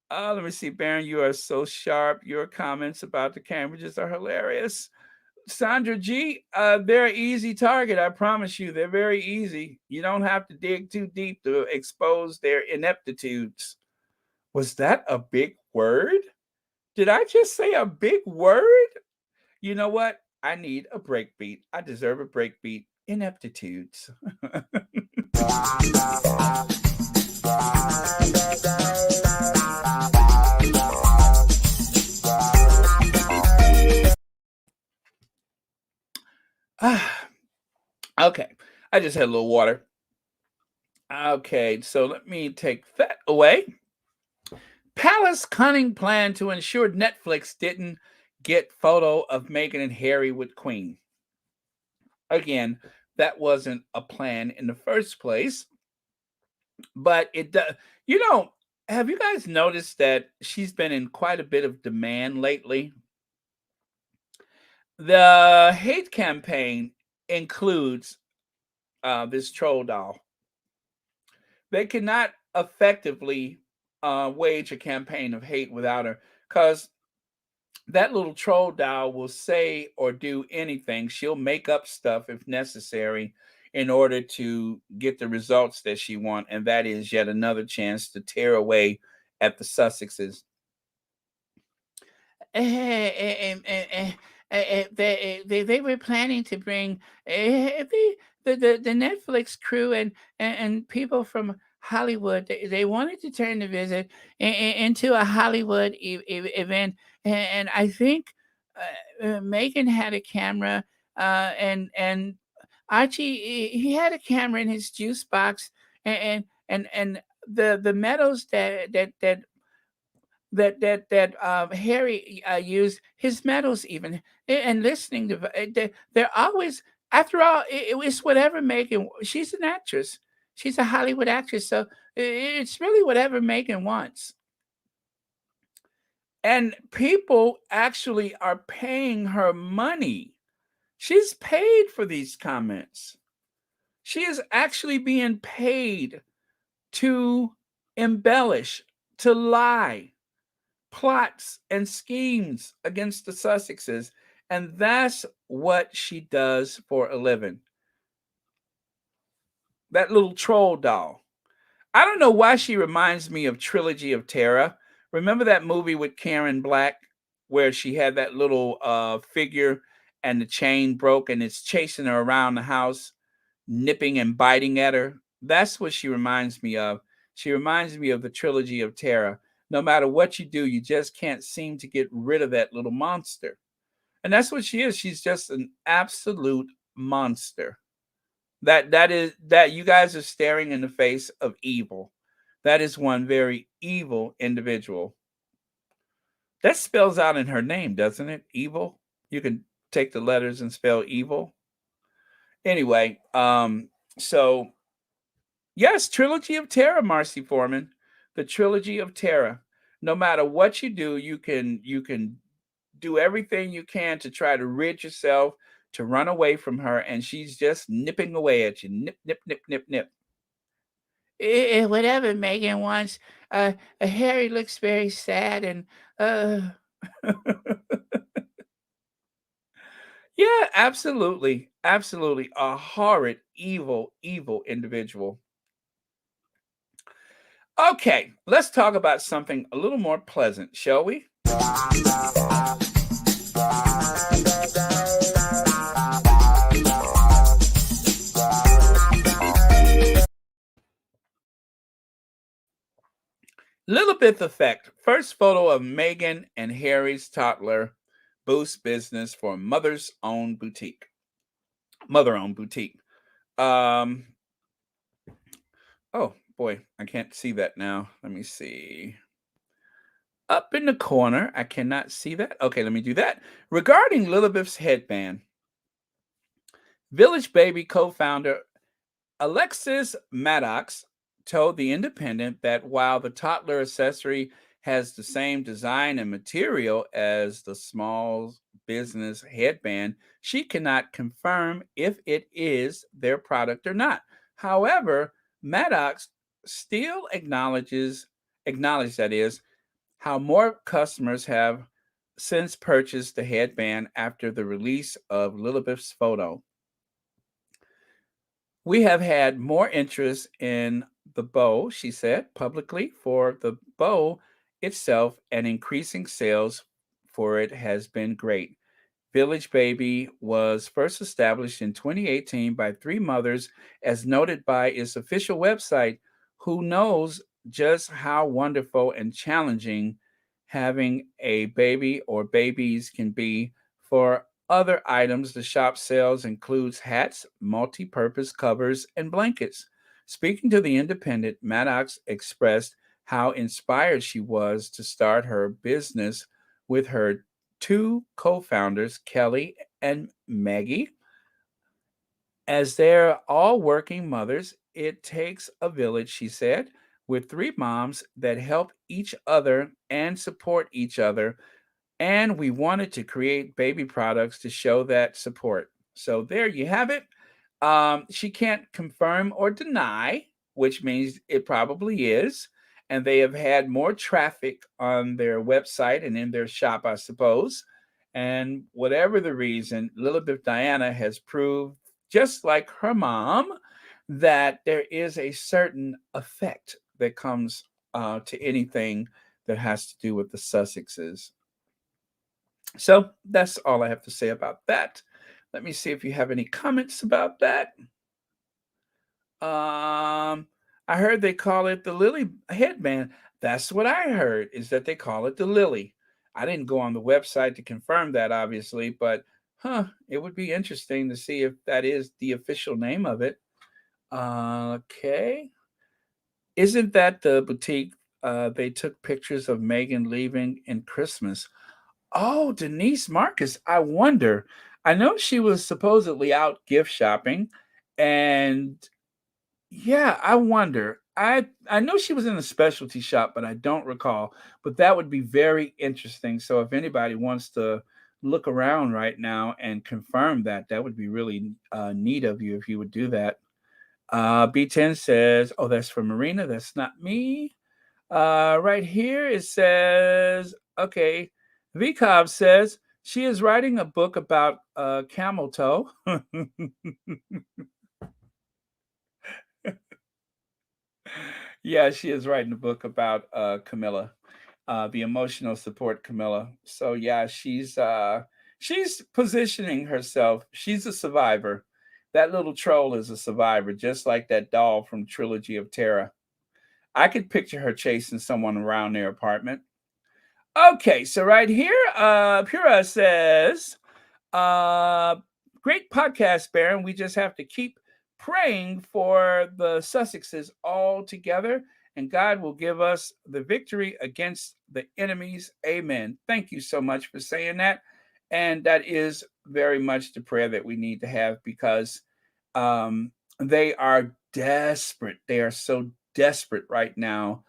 Let me see, Baron. You are so sharp. Your comments about the Cambridges are hilarious. Sandra G, they're an easy target. I promise you, they're very easy. You don't have to dig too deep to expose their ineptitudes. Was that a big word? Did I just say a big word? You know what? I need a breakbeat. I deserve a breakbeat. Ineptitudes. Okay. I just had a little water. Okay, so let me take that away. Palace cunning plan to ensure Netflix didn't get photo of Meghan and Harry with Queen. Again, that wasn't a plan in the first place, but it does. Have you guys noticed that she's been in quite a bit of demand lately? The hate campaign includes this troll doll. They cannot effectively wage a campaign of hate without her, because that little troll doll will say or do anything. She'll make up stuff if necessary in order to get the results that she wants, and that is yet another chance to tear away at the Sussexes. They were planning to bring the Netflix crew and people from Hollywood. They wanted to turn the visit into a Hollywood event, and I think Megan had a camera And Archie, he had a camera in his juice box, and the medals that Harry used, his medals even, and listening to they're always, after all, it's whatever Megan. She's an actress. She's a Hollywood actress, so it's really whatever Megan wants. And people actually are paying her money. She's paid for these comments. She is actually being paid to embellish, to lie, plots and schemes against the Sussexes. And that's what she does for a living. That little troll doll. I don't know why she reminds me of Trilogy of Terror. Remember that movie with Karen Black where she had that little figure and the chain broke and it's chasing her around the house, nipping and biting at her? That's what she reminds me of. She reminds me of the Trilogy of Terror. No matter what you do, you just can't seem to get rid of that little monster. And that's what she is. She's just an absolute monster. That you guys are staring in the face of evil. That is one very evil individual. That spells out in her name, doesn't it? Evil. You can take the letters and spell evil. Anyway, so yes, Trilogy of Terror, Marcy Foreman. The Trilogy of Terror. No matter what you do, you can do everything you can to try to rid yourself, to run away from her, and she's just nipping away at you. Nip, nip, nip, nip, nip. Whatever Megan wants. Harry looks very sad and yeah, absolutely. Absolutely. A horrid, evil, evil individual. Okay, let's talk about something a little more pleasant, shall we? Lilibet effect. First photo of Meghan and Harry's toddler boosts business for mother's own boutique. Mother owned boutique. Um, oh boy, I can't see that now. Let me see. Up in the corner, I cannot see that. Okay, let me do that. Regarding Lilibet's headband, Village Baby co founder Alexis Maddox told The Independent that while the toddler accessory has the same design and material as the small business headband, she cannot confirm if it is their product or not. However, Maddox still acknowledged that is how more customers have since purchased the headband after the release of Lilibet's photo. We have had more interest in the bow, she said publicly, for the bow itself, and increasing sales for it has been great. Village Baby was first established in 2018 by three mothers, as noted by its official website. Who knows just how wonderful and challenging having a baby or babies can be. For other items the shop sells includes hats, multi-purpose covers, and blankets. Speaking to The Independent, Maddox expressed how inspired she was to start her business with her two co-founders, Kelly and Maggie. As they're all working mothers, it takes a village, she said, with three moms that help each other and support each other. And we wanted to create baby products to show that support. So there you have it. She can't confirm or deny, which means it probably is. And they have had more traffic on their website and in their shop, I suppose. And whatever the reason, Lilibet Diana has proved, just like her mom, that there is a certain effect that comes to anything that has to do with the Sussexes. So that's all I have to say about that. Let me see if you have any comments about that. I heard they call it the Lily headband. That's what I heard, is that they call it the Lily. I didn't go on the website to confirm that, obviously, but Huh. It would be interesting to see if that is the official name of it. Okay. Isn't that the boutique? They took pictures of Megan leaving in Christmas. Oh, Denise Marcus. I wonder. I know she was supposedly out gift shopping, and yeah, I wonder. I know she was in a specialty shop, but I don't recall. But that would be very interesting. So if anybody wants to look around right now and confirm that, that would be really neat of you if you would do that. B10 says, "Oh, that's for Marina. That's not me." Right here it says, okay. VCOB says she is writing a book about camel toe. Yeah, she is writing a book about Camilla, the emotional support Camilla. So yeah, she's positioning herself. She's a survivor. That little troll is a survivor, just like that doll from Trilogy of Terror. I could picture her chasing someone around their apartment. Okay, so right here, Pura says, uh, great podcast, Baron. We just have to keep praying for the Sussexes all together, and God will give us the victory against the enemies. Amen. Thank you so much for saying that. And that is very much the prayer that we need to have because um, they are desperate. They are so desperate right now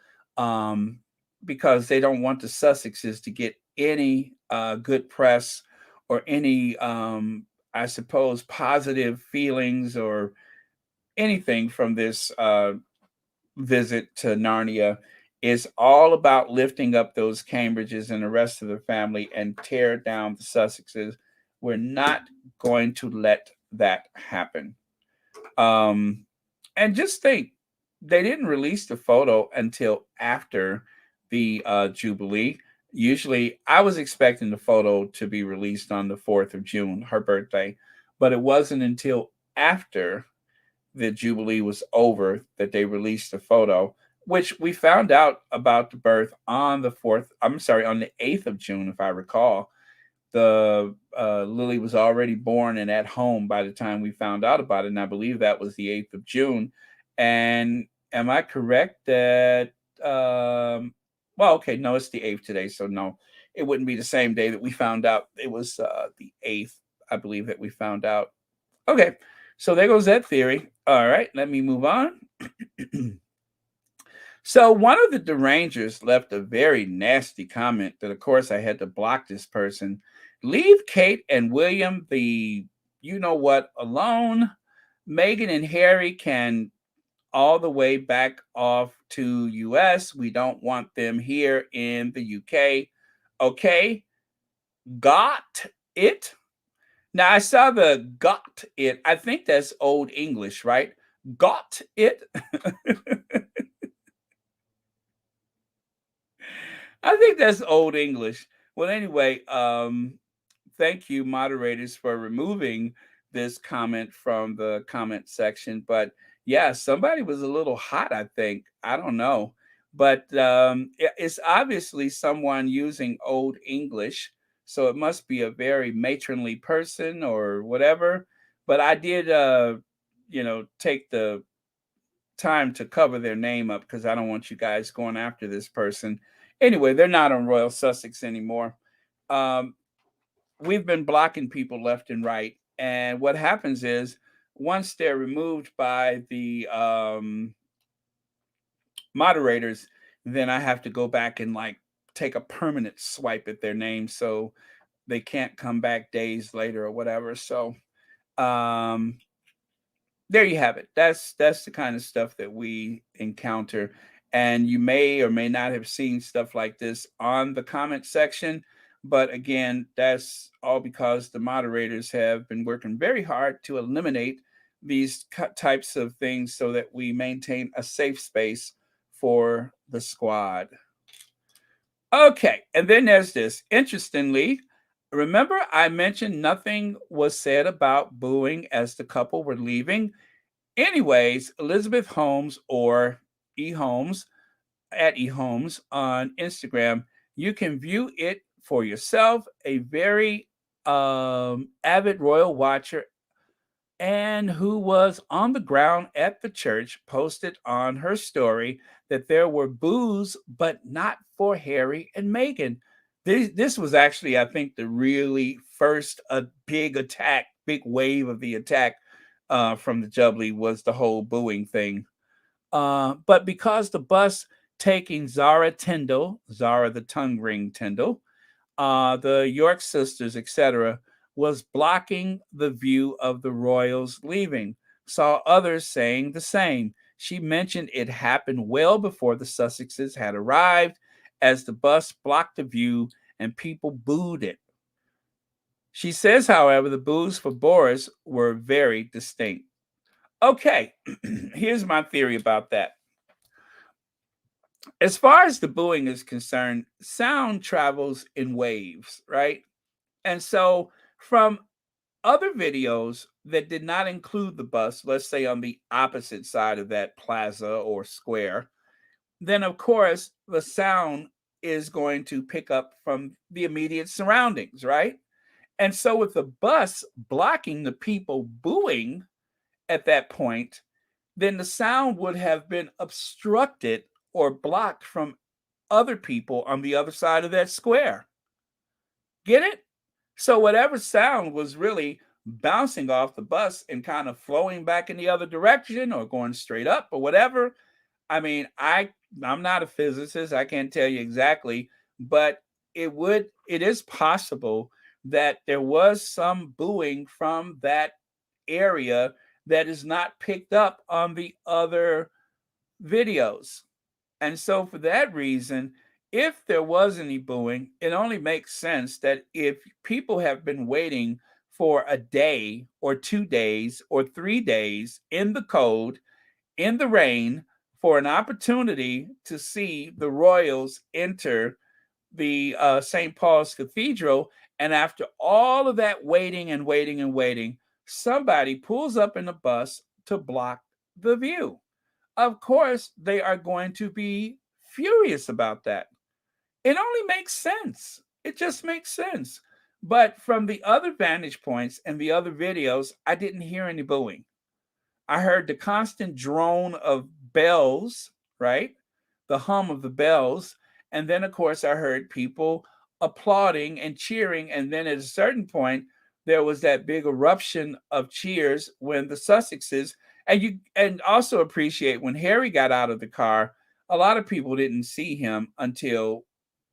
because they don't want the Sussexes to get any good press or any, I suppose, positive feelings or anything from this visit to Narnia. Is all about lifting up those Cambridges and the rest of the family and tear down the Sussexes. We're not going to let that happen. Um, and just think, they didn't release the photo until after the Jubilee. Usually, I was expecting the photo to be released on the 4th of June, her birthday, but it wasn't until after the Jubilee was over that they released the photo, which we found out about the birth on the 4th, I'm sorry, on the 8th of June, if I recall. The Lily was already born and at home by the time we found out about it, and I believe that was the 8th of June. And am I correct that well, okay, no, it's the 8th today, so no, it wouldn't be the same day that we found out. It was the 8th, I believe, that we found out. Okay, so there goes that theory. All right, let me move on. So one of the derangers left a very nasty comment that, of course, I had to block this person. Leave Kate and William, the you know what, alone. Meghan and Harry can all the way back off to US. We don't want them here in the UK. Okay, got it. Now I saw the got it. I think that's old English, right? Got it. I think that's old English. Well, anyway, thank you, moderators, for removing this comment from the comment section. But yeah, somebody was a little hot, I think. I don't know. But it's obviously someone using old English. So it must be a very matronly person or whatever. But I did, take the time to cover their name up because I don't want you guys going after this person. Anyway, they're not on Royal Sussex anymore. Um, we've been blocking people left and right. And what happens is once they're removed by the moderators, then I have to go back and like take a permanent swipe at their name so they can't come back days later or whatever. So um, there you have it. That's the kind of stuff that we encounter. And you may or may not have seen stuff like this on the comment section. But again, that's all because the moderators have been working very hard to eliminate these types of things so that we maintain a safe space for the squad. Okay, and then there's this. Interestingly, remember I mentioned nothing was said about booing as the couple were leaving? Anyways, Elizabeth Holmes or eHolmes at eHolmes on Instagram, you can view it for yourself. A very avid royal watcher and who was on the ground at the church, posted on her story that there were boos, but not for Harry and Meghan. This was actually, I think, the really first big attack, big wave of the attack from the Jubilee was the whole booing thing. But because the bus taking Zara Tyndall, Zara the tongue ring Tyndall, the York sisters, etc., was blocking the view of the royals leaving. Saw others saying the same. She mentioned it happened well before the Sussexes had arrived, as the bus blocked the view and people booed it. She says, however, the boos for Boris were very distinct. Okay, here's my theory about that. As far as the booing is concerned, sound travels in waves, right? And so, from other videos that did not include the bus, let's say on the opposite side of that plaza or square, then of course the sound is going to pick up from the immediate surroundings, right? And so, with the bus blocking the people booing at that point, then the sound would have been obstructed or blocked from other people on the other side of that square. Get it? So whatever sound was really bouncing off the bus and kind of flowing back in the other direction or going straight up or whatever. I mean, I'm not a physicist. I can't tell you exactly, but it is possible that there was some booing from that area that is not picked up on the other videos. And so, for that reason, if there was any booing, it only makes sense that if people have been waiting for a day or 2 days or 3 days in the cold, in the rain, for an opportunity to see the royals enter the St. Paul's Cathedral, and after all of that waiting and waiting and waiting, somebody pulls up in a bus to block the view. Of course, they are going to be furious about that. It only makes sense. It just makes sense. But from the other vantage points and the other videos, I didn't hear any booing. I heard the constant drone of bells, right? The hum of the bells. And then, of course, I heard people applauding and cheering. And then at a certain point, there was that big eruption of cheers when the Sussexes, and also appreciate when Harry got out of the car, a lot of people didn't see him until,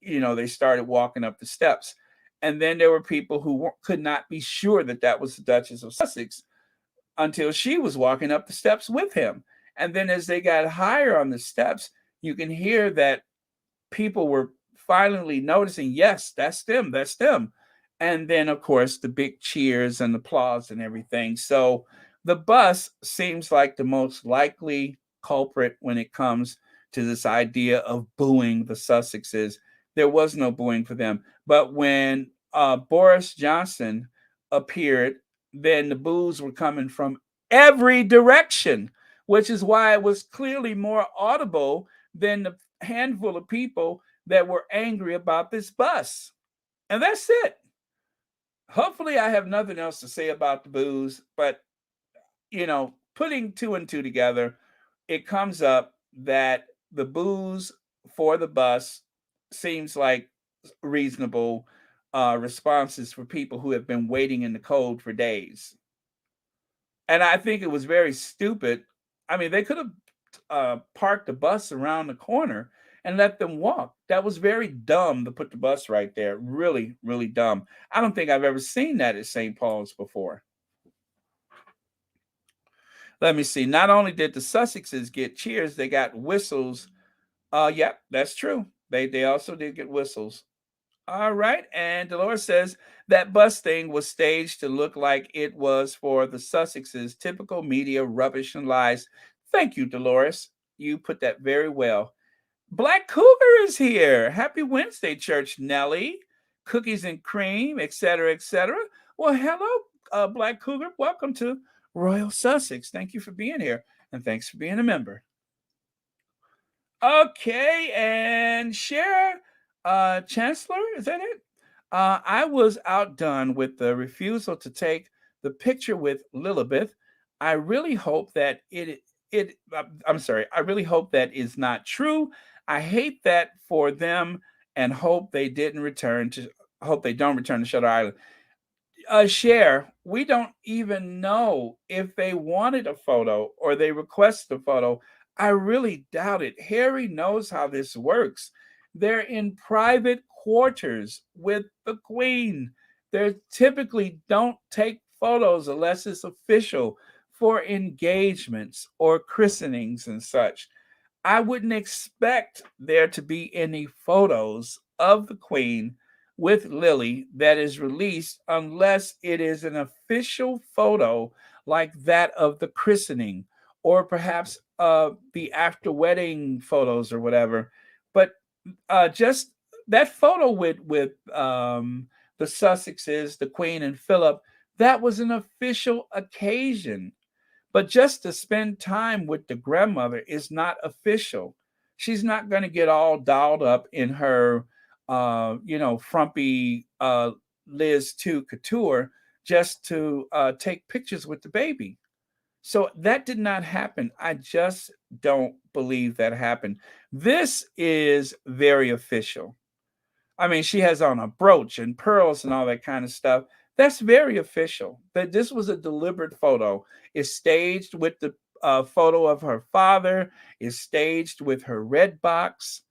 they started walking up the steps. And then there were people who could not be sure that that was the Duchess of Sussex until she was walking up the steps with him. And then as they got higher on the steps, you can hear that people were finally noticing, yes, that's them, that's them. And then, of course, the big cheers and applause and everything. So the bus seems like the most likely culprit when it comes to this idea of booing the Sussexes. There was no booing for them. But when Boris Johnson appeared, then the boos were coming from every direction, which is why it was clearly more audible than the handful of people that were angry about this bus. And that's it. Hopefully, I have nothing else to say about the boos, but putting two and two together, it comes up that the boos for the bus seems like reasonable responses for people who have been waiting in the cold for days. And I think it was very stupid. I mean, they could have parked the bus around the corner and let them walk. That was very dumb to put the bus right there. Really, really dumb. I don't think I've ever seen that at St. Paul's before. Let me see. Not only did the Sussexes get cheers, they got whistles. Yeah, that's true. They also did get whistles. All right. And Dolores says that bus thing was staged to look like it was for the Sussexes. Typical media rubbish and lies. Thank you, Dolores. You put that very well. Black Cougar is here. Happy Wednesday, Church Nelly. Cookies and cream, etc., etc. Well, hello, Black Cougar. Welcome to Royal Sussex. Thank you for being here, and thanks for being a member. Okay, and Chancellor, is that it? I was outdone with the refusal to take the picture with Lilibet. I really hope that I'm sorry. I really hope that is not true. I hate that for them and hope they don't return to Shutter Island. Share, we don't even know if they wanted a photo or they requested a photo. I really doubt it. Harry knows how this works. They're in private quarters with the Queen. They typically don't take photos unless it's official for engagements or christenings and such. I wouldn't expect there to be any photos of the Queen with Lily that is released unless it is an official photo like that of the christening or perhaps the after wedding photos or whatever. But just that photo with the Sussexes, the Queen and Philip, that was an official occasion. But just to spend time with the grandmother is not official. She's not going to get all dolled up in her, frumpy Liz 2 couture just to take pictures with the baby. So that did not happen. I just don't believe that happened. This is very official. I mean, she has on a brooch and pearls and all that kind of stuff. That's very official. That this was a deliberate photo. It's staged with the photo of her father. It's staged with her red box.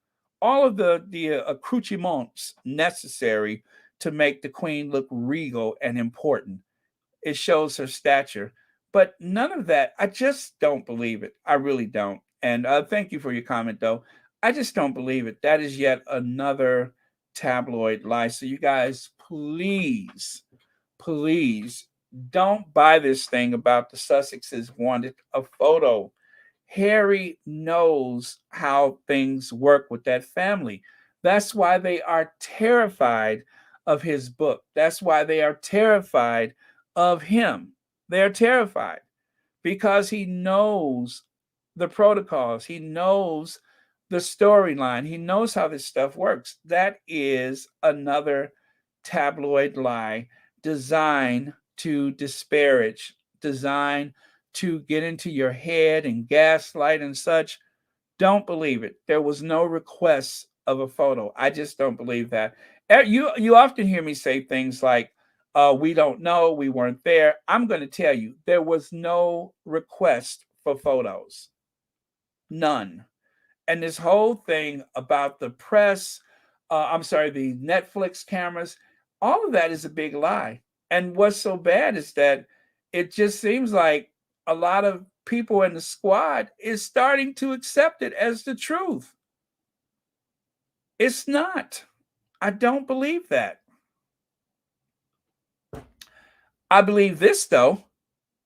All of the accoutrements necessary to make the queen look regal and important. It shows her stature, but none of that. I just don't believe it. I really don't. And thank you for your comment, though. I just don't believe it. That is yet another tabloid lie. So you guys, please don't buy this thing about the Sussexes wanted a photo. Harry knows how things work with that family. That's why they are terrified of his book. That's why they are terrified of him. They're terrified because he knows the protocols. He knows the storyline. He knows how this stuff works. That is another tabloid lie designed to disparage, designed to get into your head and gaslight and such. Don't believe it. There was no request of a photo. I just don't believe that. You often hear me say things like, "We don't know. We weren't there." I'm going to tell you, there was no request for photos. None. And this whole thing about the press, I'm sorry, the Netflix cameras, all of that is a big lie. And what's so bad is that it just seems like a lot of people in the squad is starting to accept it as the truth. It's not. I don't believe that. I believe this though.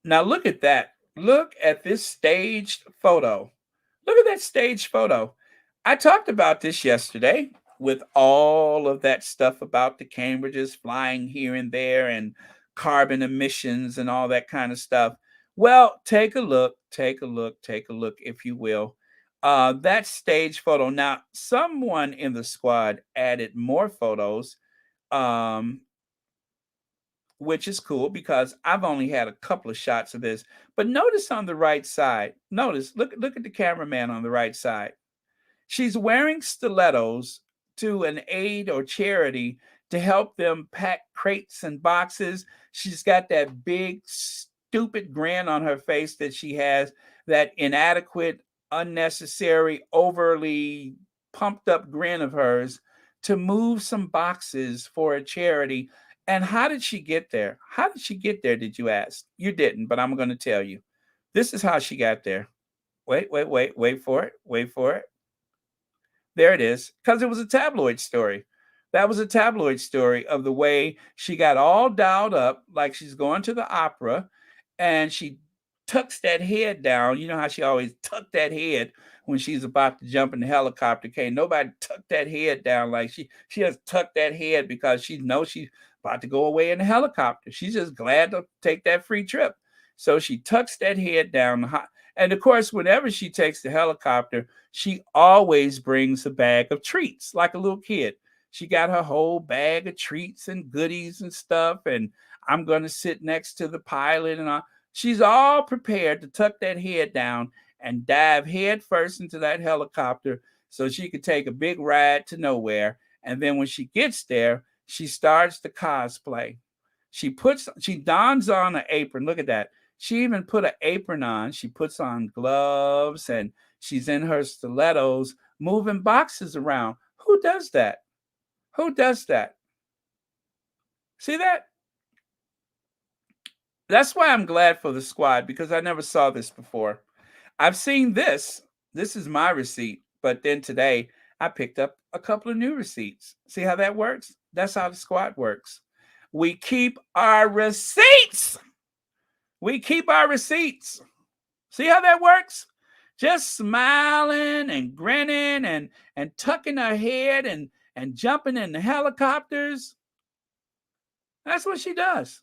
Now look at that. Look at this staged photo. Look at that staged photo. I talked about this yesterday with all of that stuff about the Cambridges flying here and there and carbon emissions and all that kind of stuff. Well, take a look, take a look, if you will. That stage photo. Now, someone in the squad added more photos, um, which is cool because I've only had a couple of shots of this. But notice on the right side, look at the cameraman on the right side. She's wearing stilettos to an aid or charity to help them pack crates and boxes. She's got that big, stupid grin on her face that she has, that inadequate, unnecessary, overly pumped up grin of hers to move some boxes for a charity. And how did she get there? How did she get there, did you ask? You didn't, but I'm going to tell you. This is how she got there. Wait for it. Wait for it. There it is, because it was a tabloid story. That was a tabloid story of the way she got all dialed up, like she's going to the opera, and she tucks that head down. You know how she always tucked that head when she's about to jump in the helicopter. Can't nobody tuck that head down like she has tucked that head because she knows she's about to go away in the helicopter. She's just glad to take that free trip. So she tucks that head down. And of course, whenever she takes the helicopter, she always brings a bag of treats like a little kid. She got her whole bag of treats and goodies and stuff. And I'm going to sit next to the pilot and all. She's all prepared to tuck that head down and dive head first into that helicopter so she could take a big ride to nowhere. And then when she gets there, she starts to cosplay. She dons on an apron. Look at that. She even put an apron on. She puts on gloves and she's in her stilettos moving boxes around. Who does that? Who does that? See that? That's why I'm glad for the squad because I never saw this before. I've seen this. This is my receipt. But then today I picked up a couple of new receipts. See how that works? That's how the squad works. We keep our receipts. We keep our receipts. See how that works? Just smiling and grinning and tucking her head and jumping in the helicopters. That's what she does.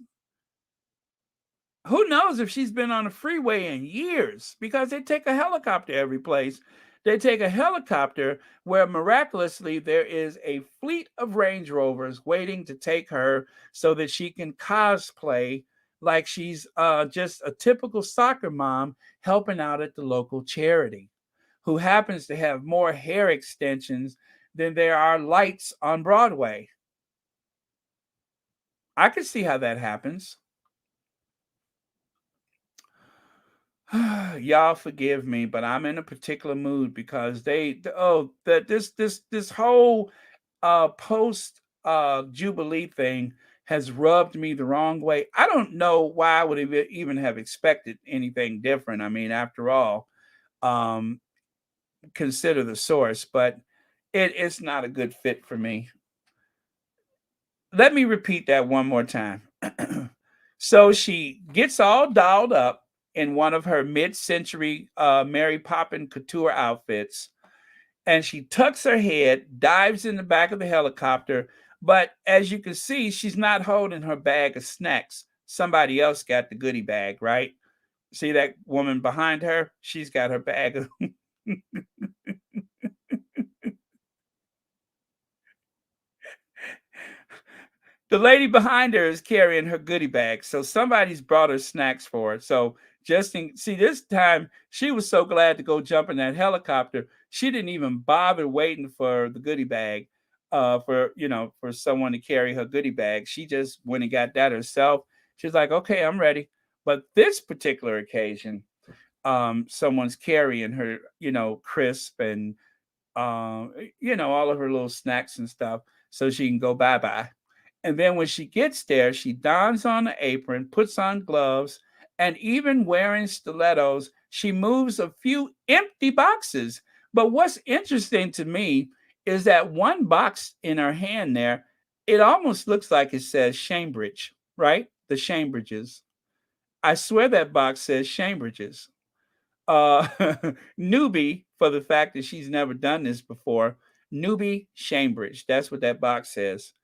Who knows if she's been on a freeway in years because they take a helicopter every place. They take a helicopter where miraculously there is a fleet of Range Rovers waiting to take her so that she can cosplay like she's just a typical soccer mom helping out at the local charity who happens to have more hair extensions than there are lights on Broadway. I can see how that happens. Y'all forgive me, but I'm in a particular mood because this whole post Jubilee thing has rubbed me the wrong way. I don't know why I would even have expected anything different. I mean, after all, um, consider the source, but it's not a good fit for me. Let me repeat that one more time. So she gets all dolled up in one of her mid-century Mary Poppin couture outfits, and she tucks her head, dives in the back of the helicopter. But as you can see, she's not holding her bag of snacks. Somebody else got the goodie bag, right? See that woman behind her? She's got her bag of the lady behind her is carrying her goodie bag. So somebody's brought her snacks for her. So see, this time she was so glad to go jump in that helicopter. She didn't even bother waiting for the goodie bag, for someone to carry her goodie bag. She just went and got that herself. She's like, okay, I'm ready. But this particular occasion, someone's carrying her, crisp and all of her little snacks and stuff so she can go bye-bye. And then when she gets there, she dons on the apron, puts on gloves, and even wearing stilettos, she moves a few empty boxes. But what's interesting to me is that one box in her hand there, it almost looks like it says Shambridge, right? The Shambridges. I swear that box says Shambridges. Uh, newbie for the fact that she's never done this before. Newbie Shambridge. That's what that box says,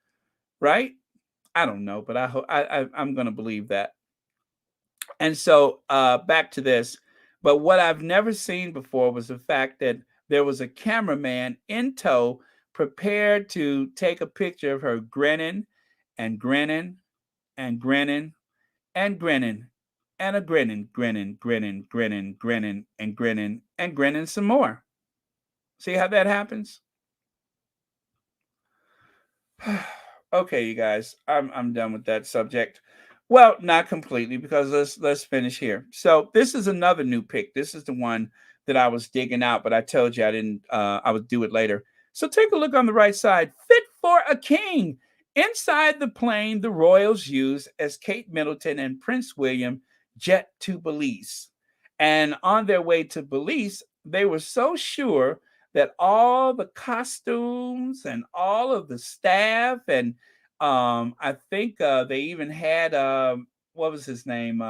right? I don't know, but I'm gonna believe that. And so back to this. But what I've never seen before was the fact that there was a cameraman in tow, prepared to take a picture of her grinning and grinning and grinning and grinning and a grinning, grinning, grinning, grinning, grinning, and grinning and grinning some more. See how that happens? Okay, you guys, I'm done with that subject. Well, not completely because let's finish here. So this is another new pick. This is the one that I was digging out, but I told you I didn't. I would do it later. So take a look on the right side. Fit for a king. Inside the plane the royals used as Kate Middleton and Prince William jet to Belize, and on their way to Belize, they were so sure that all the costumes and all of the staff and I think they even had what was his name,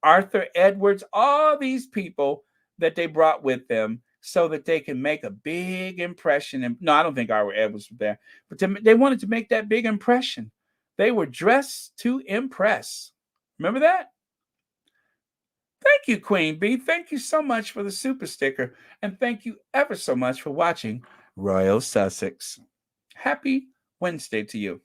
Arthur Edwards, all these people that they brought with them so that they can make a big impression. And no, I don't think Arthur Edwards was there, but they wanted to make that big impression. They were dressed to impress. Remember that? Thank you, Queen Bee. Thank you so much for the super sticker. And thank you ever so much for watching Royal Sussex. Happy Wednesday to you.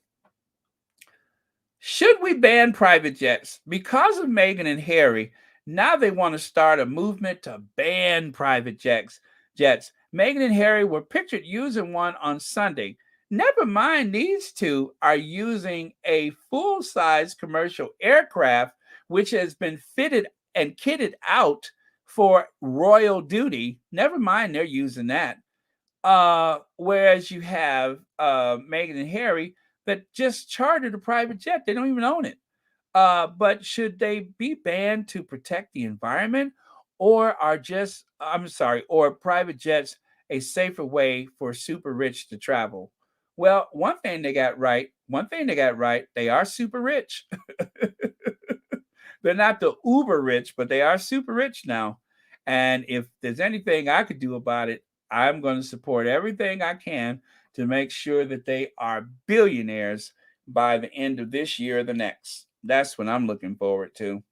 Should we ban private jets? Because of Meghan and Harry, now they want to start a movement to ban private jets. Meghan and Harry were pictured using one on Sunday. Never mind, these two are using a full-size commercial aircraft, which has been fitted and kitted out for royal duty. Never mind, they're using that. Whereas you have Meghan and Harry that just chartered a private jet. They don't even own it. But should they be banned to protect the environment, or are just I'm sorry, or private jets a safer way for super rich to travel? Well, one thing they got right, they are super rich. They're not the uber rich, but they are super rich now. And if there's anything I could do about it, I'm going to support everything I can to make sure that they are billionaires by the end of this year or the next. That's what I'm looking forward to.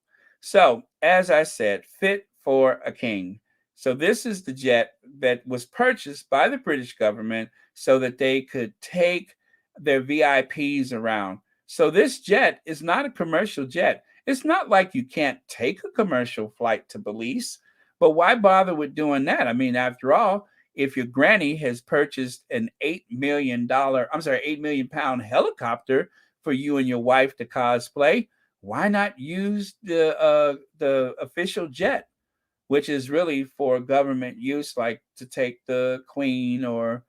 So, as I said, fit for a king. So, this is the jet that was purchased by the British government so that they could take their VIPs around. So, this jet is not a commercial jet. It's not like you can't take a commercial flight to Belize, but why bother with doing that? I mean, after all, if your granny has purchased an £8 million helicopter for you and your wife to cosplay, why not use the official jet, which is really for government use, like to take the Queen or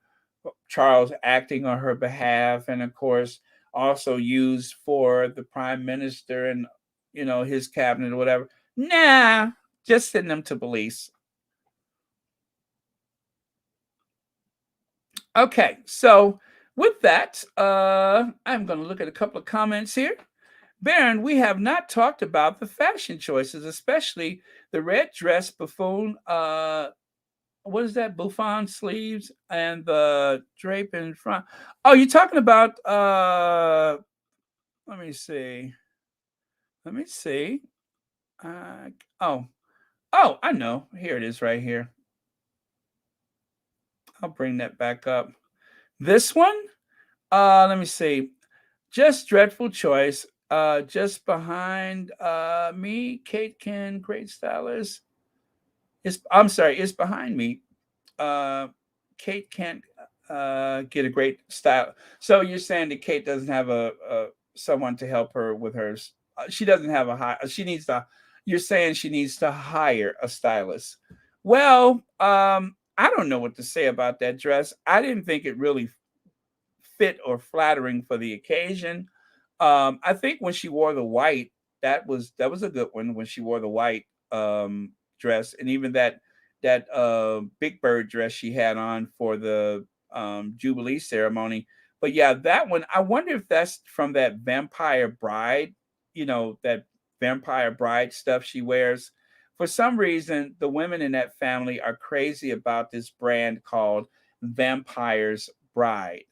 Charles acting on her behalf, and of course also used for the Prime Minister and his cabinet or whatever. Nah, just send them to Belize. Okay, so with that, I'm going to look at a couple of comments here. Baron, we have not talked about the fashion choices, especially the red dress buffoon. What is that? Bouffant sleeves and the drape in front. Oh, you're talking about. Let me see. Let me see. Uh, oh, oh, I know. Here it is, right here. I'll bring that back up. This one. Let me see. Just dreadful choice. Just behind me, Kate Can, great stylist. I'm sorry, it's behind me. Uh, Kate can't get a great style. So you're saying that Kate doesn't have a someone to help her with hers. She doesn't have a high. She needs to. You're saying she needs to hire a stylist. Well, I don't know what to say about that dress. I didn't think it really fit or flattering for the occasion. I think when she wore the white, that was a good one when she wore the white dress, and even that big bird dress she had on for the Jubilee ceremony. But yeah, that one. I wonder if that's from that Vampire Bride, that Vampire Bride stuff she wears. For some reason, the women in that family are crazy about this brand called Vampire's Bride,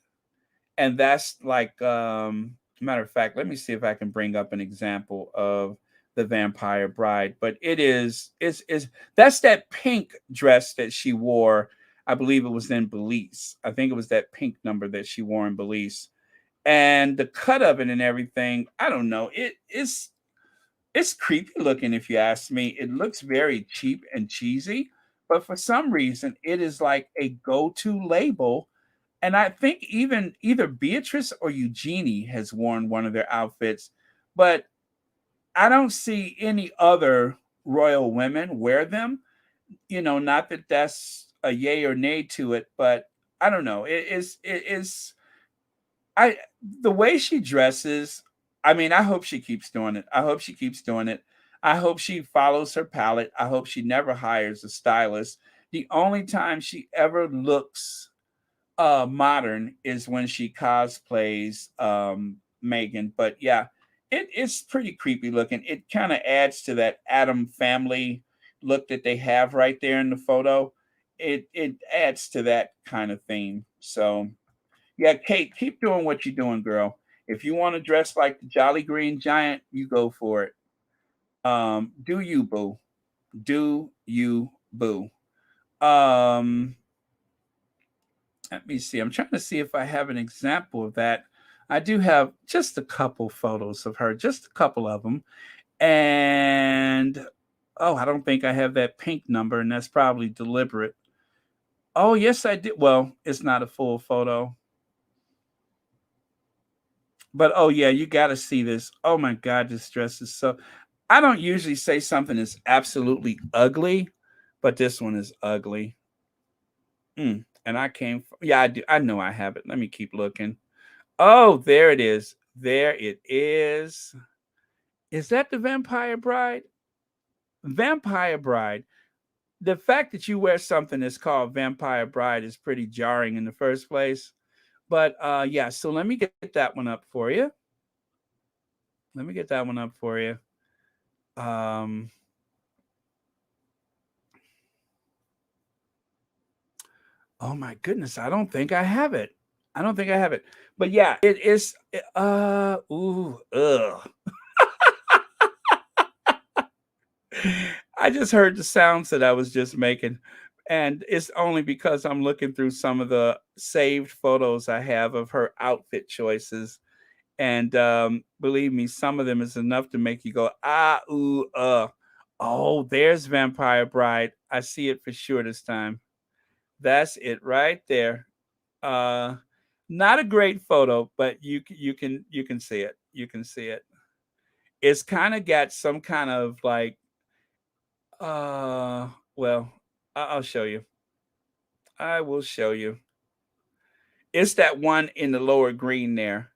and that's like matter of fact, let me see if I can bring up an example of the Vampire Bride. But it's that's that pink dress that she wore. I believe it was in Belize. I think it was that pink number that she wore in Belize. And the cut of it and everything, I don't know. It's creepy looking if you ask me. It looks very cheap and cheesy, but for some reason it is like a go-to label, and I think even either Beatrice or Eugenie has worn one of their outfits, but I don't see any other royal women wear them. Not that that's a yay or nay to it, but I don't know. It is I the way she dresses. I mean, I hope she keeps doing it. I hope she keeps doing it. I hope she follows her palette. I hope she never hires a stylist. The only time she ever looks modern is when she cosplays Meghan. But yeah, it's pretty creepy looking. It kind of adds to that Adam family look that they have right there in the photo. It adds to that kind of theme. So yeah, Kate, keep doing what you're doing, girl. If you want to dress like the Jolly Green Giant, you go for it. Do you, boo? Do you, boo? Um, Let me see. I'm trying to see if I have an example of that. I do have just a couple photos of her, just a couple of them. And oh, I don't think I have that pink number, and that's probably deliberate. Oh, yes, I did. Well, it's not a full photo. But oh yeah, you got to see this. Oh my God, this dress is so. I don't usually say something is absolutely ugly, but this one is ugly. And I came. Yeah, I do. I know I have it. Let me keep looking. Oh, there it is. There it is. Is that the Vampire Bride? Vampire Bride. The fact that you wear something that's called Vampire Bride is pretty jarring in the first place. But yeah, so let me get that one up for you. Let me get that one up for you. Um, oh my goodness, I don't think I have it. I don't think I have it. But yeah, it is ooh, ugh. I just heard the sounds that I was just making. And it's only because I'm looking through some of the saved photos I have of her outfit choices. And believe me, some of them is enough to make you go, ah, ooh, oh, there's Vampire Bride. I see it for sure this time. That's it right there. Uh, Not a great photo, but you can see it. You can see it. It's kind of got some kind of like uh well, I'll show you. I will show you. It's that one in the lower green there.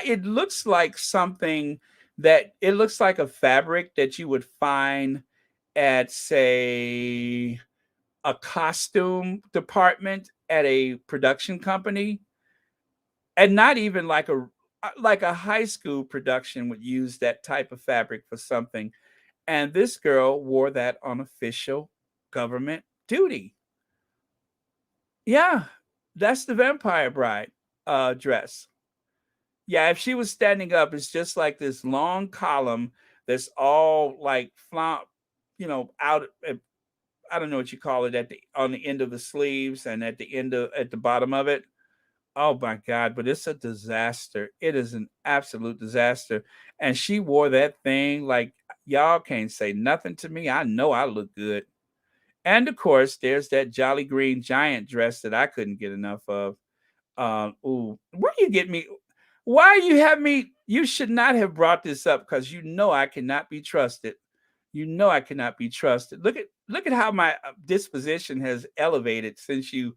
It looks like something that it looks like a fabric that you would find at say a costume department at a production company, and not even like a high school production would use that type of fabric for something. And this girl wore that on official government duty. Yeah, that's the Vampire Bride dress. Yeah, if she was standing up, it's just like this long column that's all like flop, out. I don't know what you call it at the on the end of the sleeves and at the bottom of it. Oh my God, but it's a disaster. It is an absolute disaster. And she wore that thing like y'all can't say nothing to me. I know I look good. And of course, there's that Jolly Green Giant dress that I couldn't get enough of. Ooh, where you get me? Why you have me? You should not have brought this up because you know I cannot be trusted. You know I cannot be trusted. Look at how my disposition has elevated since you.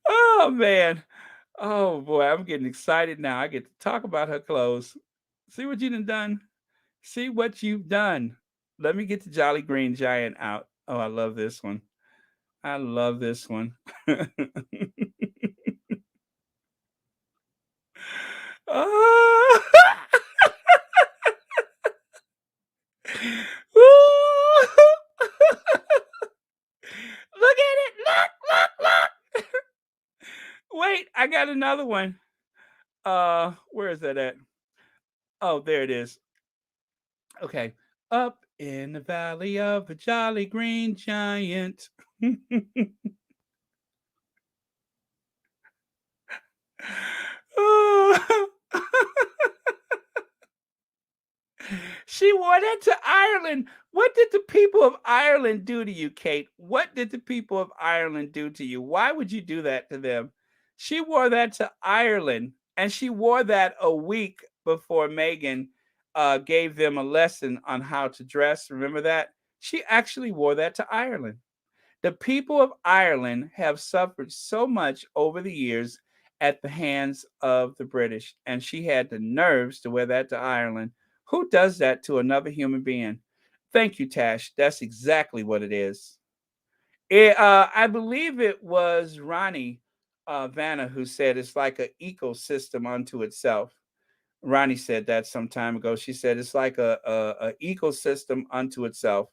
Oh man. Oh boy, I'm getting excited now. I get to talk about her clothes. See what you done? See what you've done. Let me get the Jolly Green Giant out. Oh, I love this one. I love this one. Oh. Woo! Look at it. Look. Wait, I got another one. Where is that at? Oh, there it is. Okay. Up in the valley of the Jolly Green Giant. Oh. She wore that to Ireland. What did the people of Ireland do to you, Kate? What did the people of Ireland do to you? Why would you do that to them? She wore that to Ireland, and she wore that a week before Meghan gave them a lesson on how to dress. Remember that? She actually wore that to Ireland. The people of Ireland have suffered so much over the years at the hands of the British, and she had the nerves to wear that to Ireland. Who does that to another human being? Thank you, Tash. That's exactly what it is. I believe it was Ronnie Vanna who said it's like an ecosystem unto itself. Ronnie said that some time ago. She said it's like a ecosystem unto itself.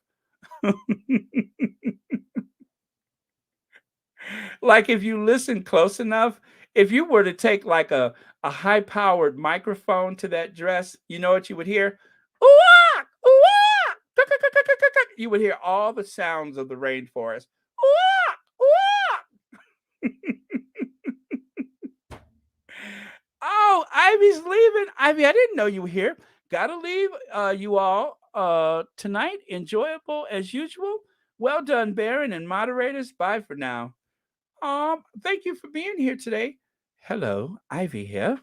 Like if you listen close enough, if you were to take like a high powered microphone to that dress, you know what you would hear? Ooh, ah, ooh, ah. You would hear all the sounds of the rainforest. Oh, Ivy's leaving. Ivy, I didn't know you were here. Gotta leave you all tonight. Enjoyable as usual. Well done, Baron and moderators. Bye for now. Thank you for being here today. Hello, Ivy here.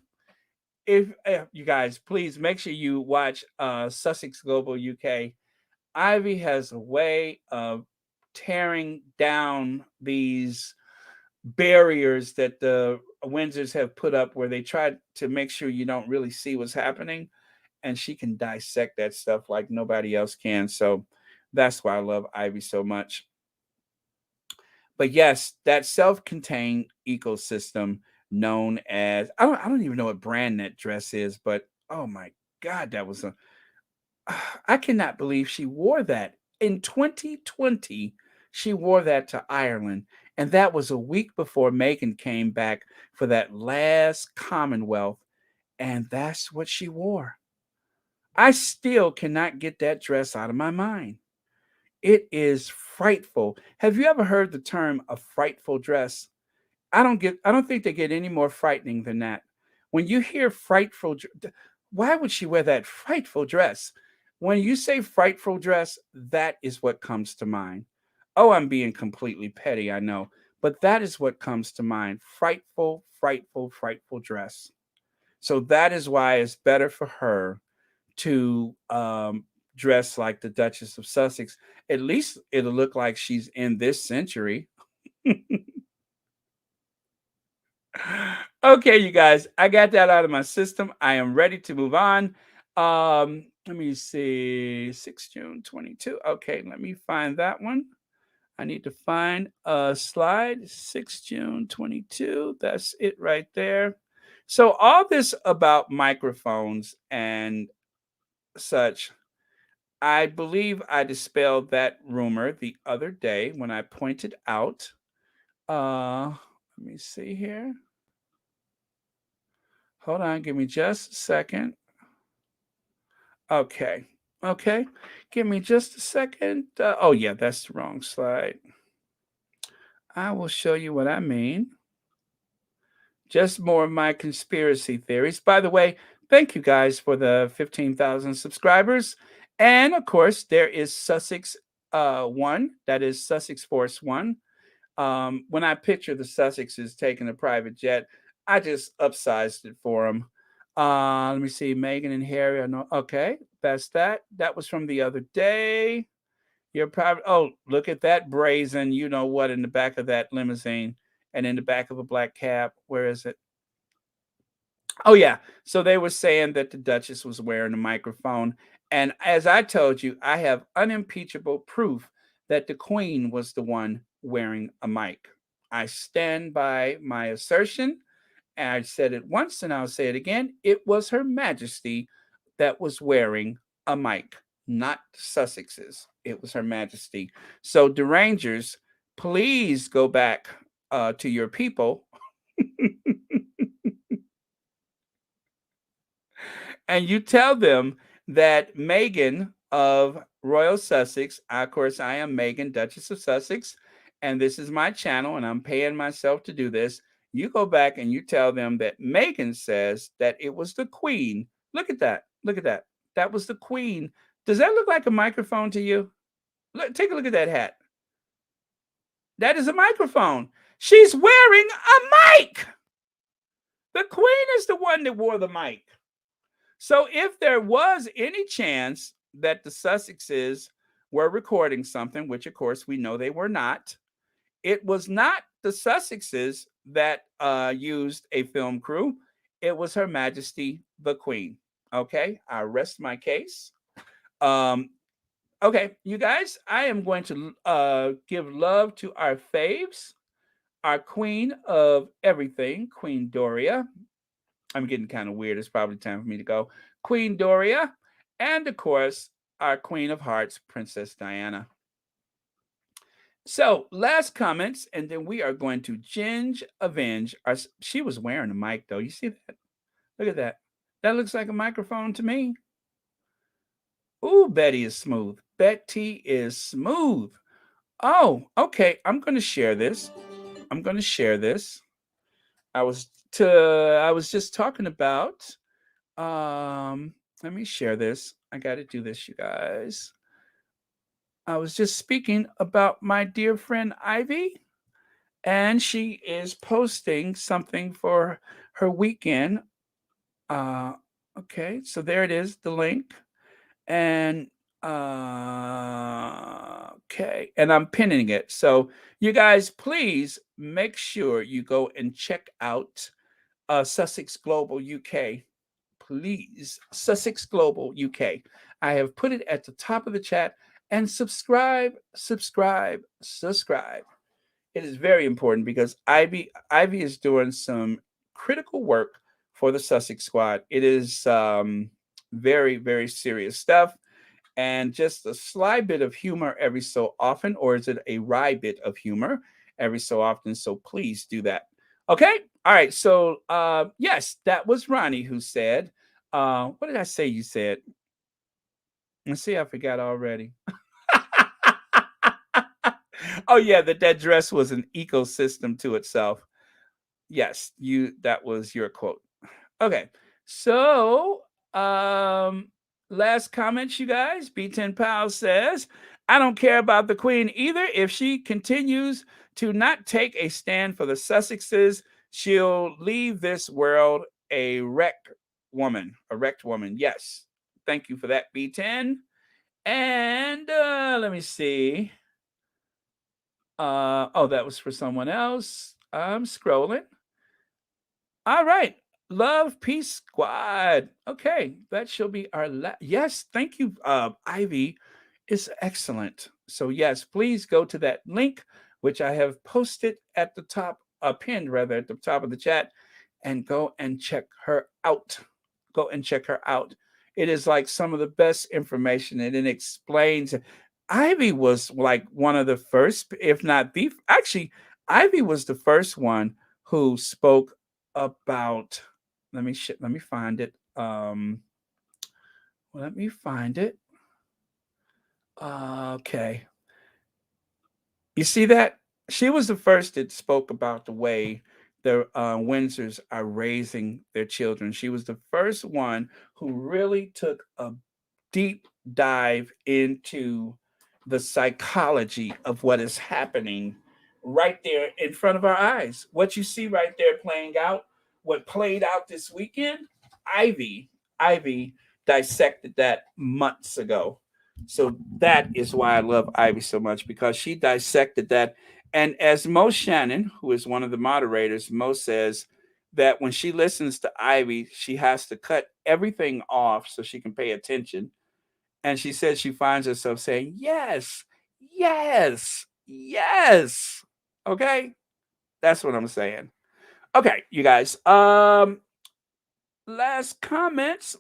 If you guys please make sure you watch Sussex Global UK. Ivy has a way of tearing down these barriers that the Windsors have put up where they try to make sure you don't really see what's happening. And she can dissect that stuff like nobody else can. So that's why I love Ivy so much. But yes, that self-contained ecosystem known as I don't even know what brand that dress is, but oh my God, that was a I cannot believe she wore that. In 2020, she wore that to Ireland. And that was a week before Meghan came back for that last Commonwealth. And that's what she wore. I still cannot get that dress out of my mind. It is frightful. Have you ever heard the term a frightful dress? I don't think they get any more frightening than that. When you hear frightful, why would she wear that frightful dress? When you say frightful dress, that is what comes to mind. Oh, I'm being completely petty, I know, but that is what comes to mind. Frightful, frightful, frightful dress. So that is why it's better for her to dress like the Duchess of Sussex. At least it'll look like she's in this century. Okay, you guys, I got that out of my system. I am ready to move on. Let me see, 6 June 22. Okay, let me find that one. I need to find a slide, 6 June 22. That's it right there. So all this about microphones and such, I believe I dispelled that rumor the other day when I pointed out, let me see here. Hold on, give me just a second. Okay. Okay. Give me just a second. Oh, yeah, that's the wrong slide. I will show you what I mean. Just more of my conspiracy theories. By the way, thank you guys for the 15,000 subscribers. And of course, there is Sussex 1, that is Sussex Force 1. When I picture the Sussexes taking a private jet, I just upsized it for them. Let me see, Meghan and Harry. I know. Okay, that's that. That was from the other day. You're probably. Oh, look at that brazen. You know what? In the back of that limousine, and in the back of a black cab. Where is it? Oh yeah. So they were saying that the Duchess was wearing a microphone, and as I told you, I have unimpeachable proof that the Queen was the one wearing a mic. I stand by my assertion. And I said it once and I'll say it again. It was Her Majesty that was wearing a mic, not Sussexes. It was Her Majesty. So, derangers, please go back to your people and you tell them that Meghan of Royal Sussex, of course, I am Meghan, Duchess of Sussex, and this is my channel, and I'm paying myself to do this. You go back and you tell them that Meghan says that it was the Queen. Look at that. Look at that. That was the Queen. Does that look like a microphone to you? Look, take a look at that hat. That is a microphone. She's wearing a mic. The Queen is the one that wore the mic. So if there was any chance that the Sussexes were recording something, which of course we know they were not, it was not the Sussexes that used a film crew. It was Her Majesty the Queen. Okay, I rest my case. Okay, you guys, I am going to give love to our faves, our queen of everything, Queen Doria. I'm getting kind of weird. It's probably time for me to go. Queen Doria, and of course, our Queen of Hearts, Princess Diana. So, last comments, and then we are going to Ginge Avenge. She was wearing a mic, though. You see that? Look at that. That looks like a microphone to me. Ooh, Betty is smooth. Betty is smooth. Oh, okay. I'm going to share this. I'm going to share this. I was just talking about let me share this. I got to do this, you guys. I was just speaking about my dear friend Ivy, and she is posting something for her weekend. Uh okay, so there it is, the link. And okay, and I'm pinning it. So you guys, please make sure you go and check out Sussex Global UK. Please, Sussex Global UK. I have put it at the top of the chat. And subscribe, subscribe, subscribe. It is very important because Ivy is doing some critical work for the Sussex Squad. It is very, very serious stuff, and just a sly bit of humor every so often, or is it a wry bit of humor every so often? So please do that. Okay. All right. So yes, that was Ronnie who said, what did I say you said? Let's see, I forgot already. Oh yeah, that dress was an ecosystem to itself. Yes, that was your quote. Okay. So, last comments, you guys. B10 Pal says, I don't care about the Queen either. If she continues to not take a stand for the Sussexes, she'll leave this world a wrecked woman. A wrecked woman. Yes. Thank you for that, B10. And let me see. Oh, that was for someone else. I'm scrolling. All right. Love Peace Squad. Okay, that shall be our yes, thank you, Ivy. Is excellent. So yes, please go to that link, which I have posted at the top, pinned rather at the top of the chat, and go and check her out. Go and check her out. It is like some of the best information, and it explains. Ivy was like one of the first, if not the actually, Ivy was the first one who spoke about. Let me find it. Let me find it. Okay. You see that? She was the first that spoke about the way the Windsors are raising their children. She was the first one who really took a deep dive into the psychology of what is happening right there in front of our eyes. What you see right there playing out, what played out this weekend, Ivy dissected that months ago. So that is why I love Ivy so much, because she dissected that. And as Mo Shannon, who is one of the moderators, Mo says that when she listens to Ivy, she has to cut everything off so she can pay attention. And she said she finds herself saying, yes, yes, yes. Okay. That's what I'm saying. Okay, you guys. Last comments.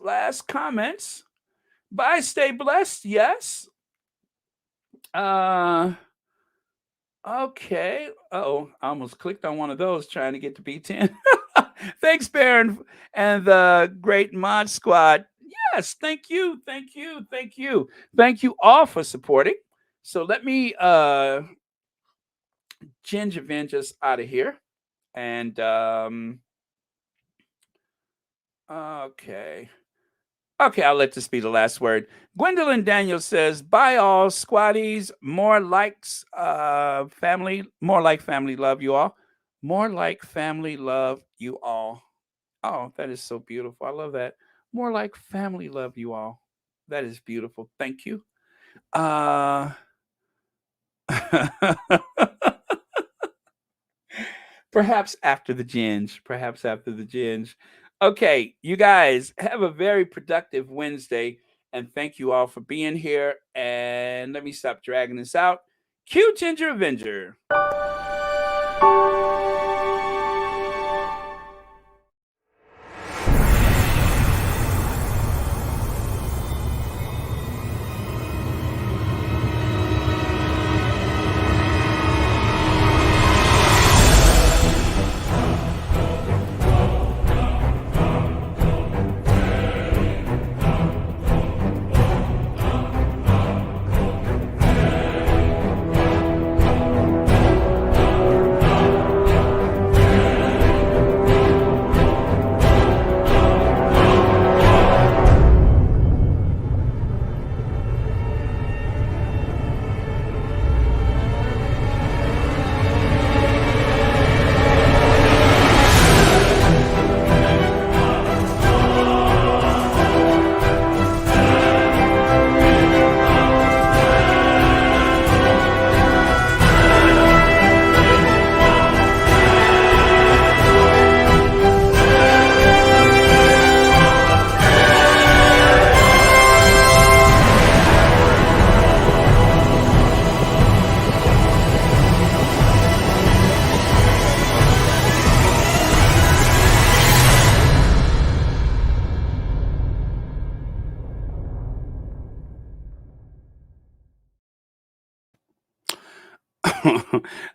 Bye, stay blessed. Yes. Okay. Oh, I almost clicked on one of those trying to get to B10. Thanks, Baron, and the great mod squad. Yes, thank you. Thank you all for supporting. So let me ginger vengeance out of here. And okay. Okay, I'll let this be the last word. Gwendolyn Daniel says, bye all squaddies. More likes family, more like family love you all. More like family love you all. Oh, that is so beautiful. I love that. More like family love you all. That is beautiful. Thank you. Perhaps after the ginge. Okay, you guys have a very productive Wednesday, and thank you all for being here. And let me stop dragging this out. Cue Ginger Avenger.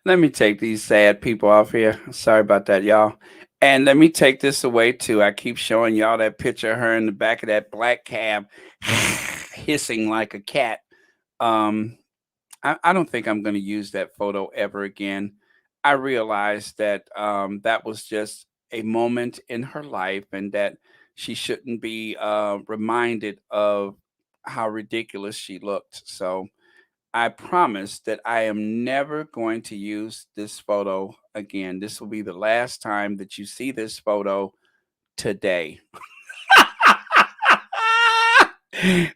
Let me take these sad people off here. Sorry about that, y'all. And let me take this away too. I keep showing y'all that picture of her in the back of that black cab, hissing like a cat. Um, I don't think I'm going to use that photo ever again. I realized that that was just a moment in her life and that she shouldn't be reminded of how ridiculous she looked. So I promise that I am never going to use this photo again. This will be the last time that you see this photo today.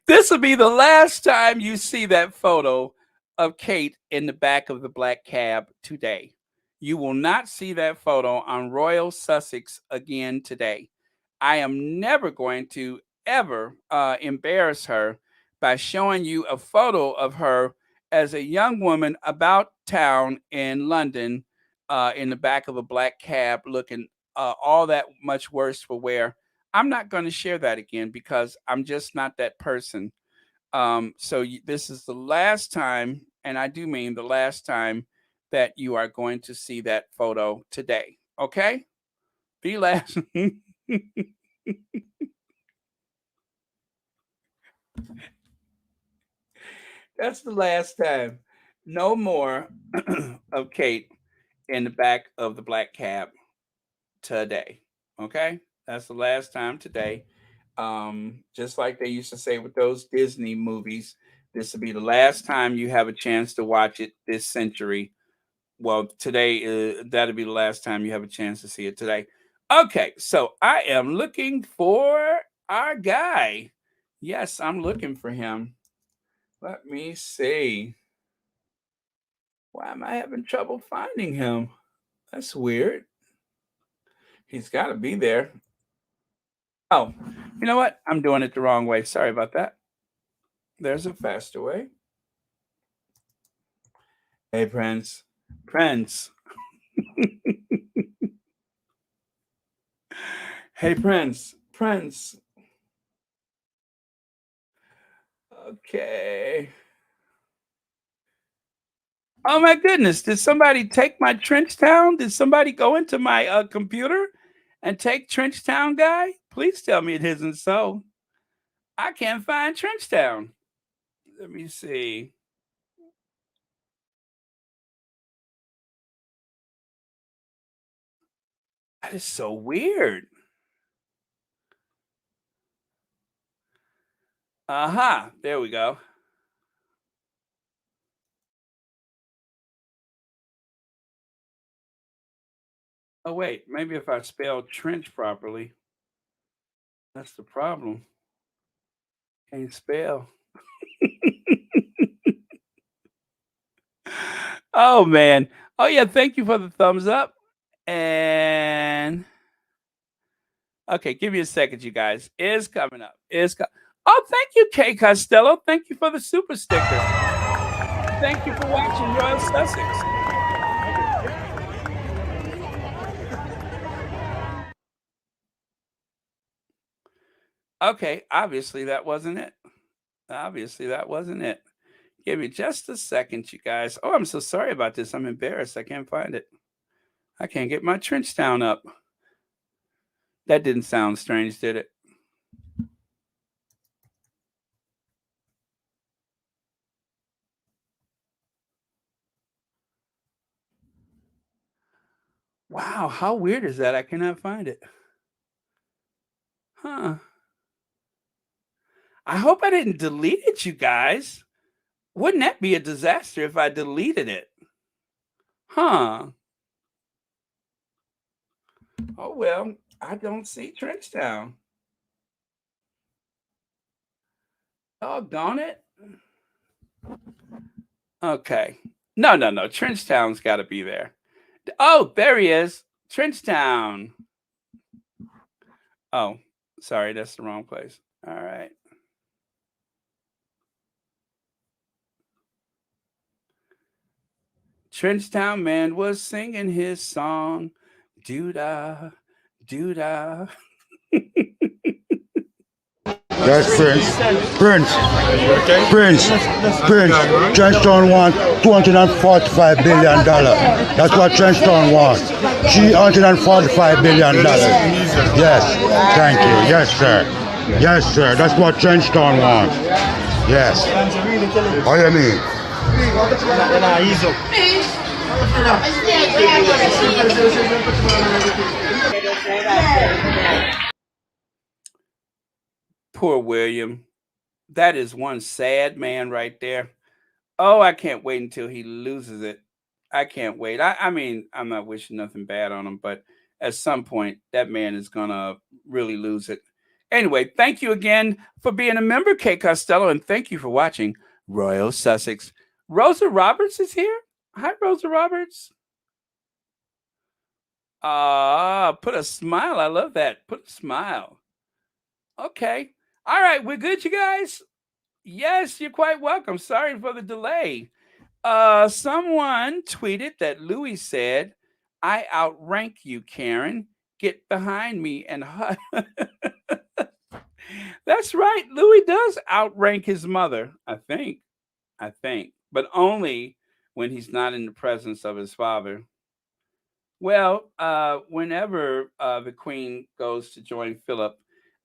This will be the last time you see that photo of Kate in the back of the black cab today. You will not see that photo on Royal Sussex again today. I am never going to ever embarrass her by showing you a photo of her as a young woman about town in London in the back of a black cab looking all that much worse for wear. I'm not going to share that again because I'm just not that person. This is the last time, and I do mean the last time that you are going to see that photo today. Okay? The last. That's the last time. No more of Kate in the back of the black cab today. Okay? That's the last time today. Just like they used to say with those Disney movies, this will be the last time you have a chance to watch it this century. Well, today, that'll be the last time you have a chance to see it today. Okay, so I am looking for our guy. Yes, I'm looking for him. Let me see. Why am I having trouble finding him? That's weird. He's got to be there. Oh, you know what? I'm doing it the wrong way. Sorry about that. There's a faster way. Hey, Prince. Prince. Hey, Prince. Prince. Okay. Oh my goodness. Did somebody take my Trenchtown? Did somebody go into my computer and take Trenchtown guy? Please tell me it isn't so. I can't find Trenchtown. Let me see. That is so weird. Aha, there we go. Oh wait, maybe if I spelled trench properly. That's the problem. Can't spell. Oh man. Oh yeah, thank you for the thumbs up. And okay, give me a second, you guys. Is coming up. Oh, thank you, Kay Costello. Thank you for the super sticker. Thank you for watching Royal Sussex. Okay, obviously that wasn't it. Obviously that wasn't it. Give me just a second, you guys. Oh, I'm so sorry about this. I'm embarrassed. I can't find it. I can't get my Trenchtown up. That didn't sound strange, did it? Wow, how weird is that? I cannot find it. Huh. I hope I didn't delete it, you guys. Wouldn't that be a disaster if I deleted it? Huh. Oh well, I don't see Trenchtown. Doggone it. Okay. No, no, no. Trenchtown's got to be there. Oh, there he is. Trenchtown. Oh, sorry, that's the wrong place. All right. Trenchtown man was singing his song. Doo-dah, doo-dah. Yes, Prince. Trenchtown wants $245 billion. That's what Trenchtown wants. $345 billion. Yes, thank you. Yes, sir. Yes, sir. That's what Trenchtown wants. Yes. What do you mean? Poor William. That is one sad man right there. Oh, I can't wait until he loses it. I can't wait. I mean, I'm not wishing nothing bad on him, but at some point, that man is going to really lose it. Anyway, thank you again for being a member, Kay Costello, and thank you for watching Royal Sussex. Rosa Roberts is here. Hi, Rosa Roberts. Put a smile. I love that. Put a smile. Okay. All right, we're good, you guys? Yes, you're quite welcome. Sorry for the delay. Someone tweeted that Louis said, "I outrank you, Karen. Get behind me and hug." That's right. Louis does outrank his mother, I think. But only when he's not in the presence of his father. Well, whenever the Queen goes to join Philip,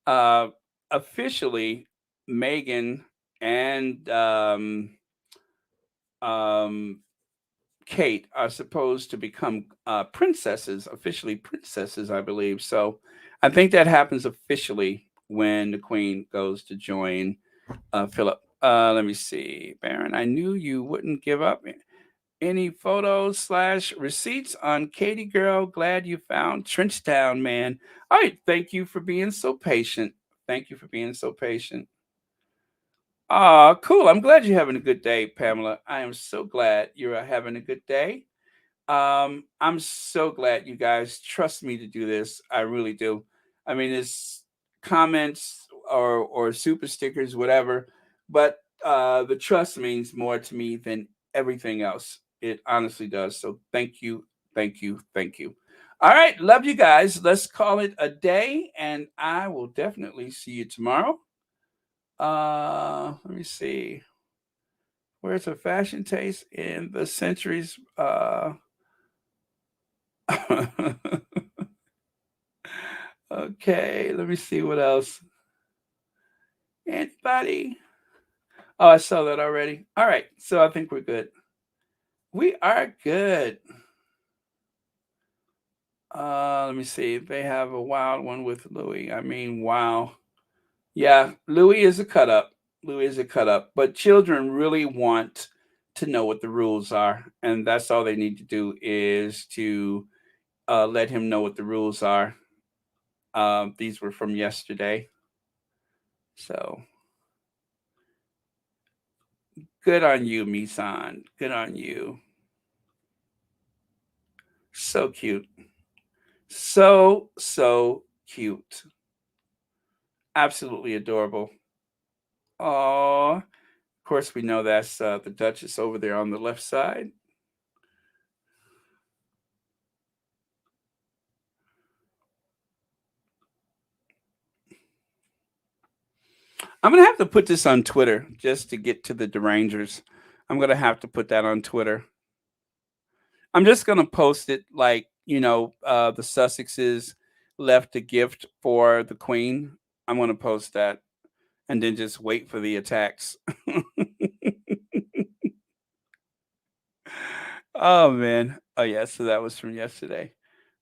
uh, officially Meghan and um, Kate are supposed to become princesses, officially princesses, I believe. So I think that happens officially when the Queen goes to join Philip. Let me see, Baron. I knew you wouldn't give up. Any photos / receipts on Katie girl? Glad you found Trenchtown, man. All right, thank you for being so patient. Thank you for being so patient. Cool. I'm glad you're having a good day, Pamela. I am so glad you're having a good day. I'm so glad you guys trust me to do this. I really do. I mean, it's comments or super stickers, whatever, but the trust means more to me than everything else. It honestly does. So thank you, thank you, thank you. All right, love you guys. Let's call it a day, and I will definitely see you tomorrow. Let me see. Where's a fashion taste in the centuries? Okay, let me see what else. Anybody? Oh, I saw that already. All right, so I think we're good. We are good. Let me see. They have a wild one with Louis. I mean, wow. Yeah, Louis is a cut up. Louis is a cut up. But children really want to know what the rules are, and that's all they need to do is to let him know what the rules are. These were from yesterday. So good on you, Misan. Good on you. So cute. So cute. Absolutely adorable. Oh, of course we know that's the Duchess over there on the left side. I'm gonna have to put this on Twitter just to get to the derangers. I'm gonna have to put that on Twitter. I'm just gonna post it like the Sussexes left a gift for the Queen. I'm gonna post that and then just wait for the attacks. Oh man. Oh yeah, so that was from yesterday.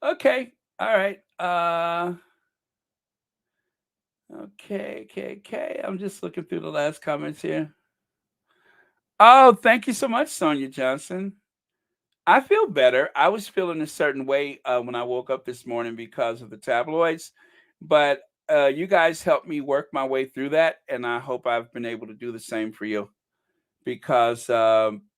Okay. All right. Okay. I'm just looking through the last comments here. Oh, thank you so much, Sonia Johnson. I feel better. I was feeling a certain way when I woke up this morning because of the tabloids, but you guys helped me work my way through that, and I hope I've been able to do the same for you. Because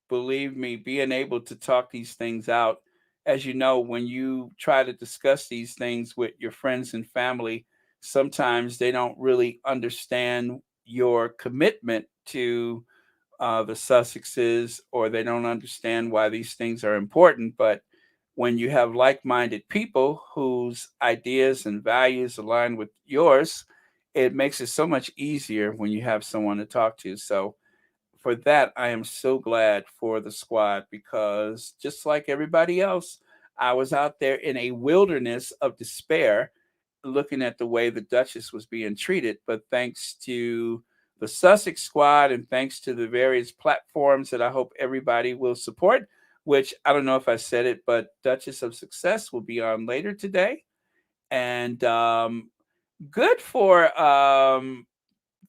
believe me, being able to talk these things out, as you know, when you try to discuss these things with your friends and family, sometimes they don't really understand your commitment to the Sussexes, or they don't understand why these things are important. But when you have like minded people whose ideas and values align with yours, it makes it so much easier when you have someone to talk to. So for that, I am so glad for the squad because just like everybody else, I was out there in a wilderness of despair looking at the way the Duchess was being treated. But thanks to the Sussex Squad and thanks to the various platforms that I hope everybody will support, which I don't know if I said it, but Duchess of Success will be on later today. And good for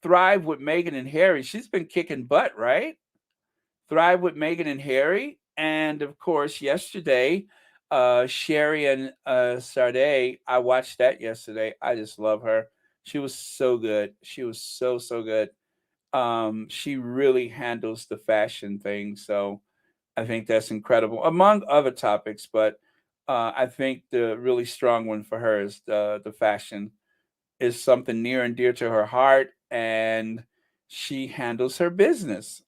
Thrive with Meghan and Harry. She's been kicking butt, right? Thrive with Meghan and Harry. And of course, yesterday, Sherry and Sade, I watched that yesterday. I just love her. She was so good. She was so, so good. She really handles the fashion thing. So I think that's incredible, among other topics. But I think the really strong one for her is the fashion is something near and dear to her heart. And she handles her business.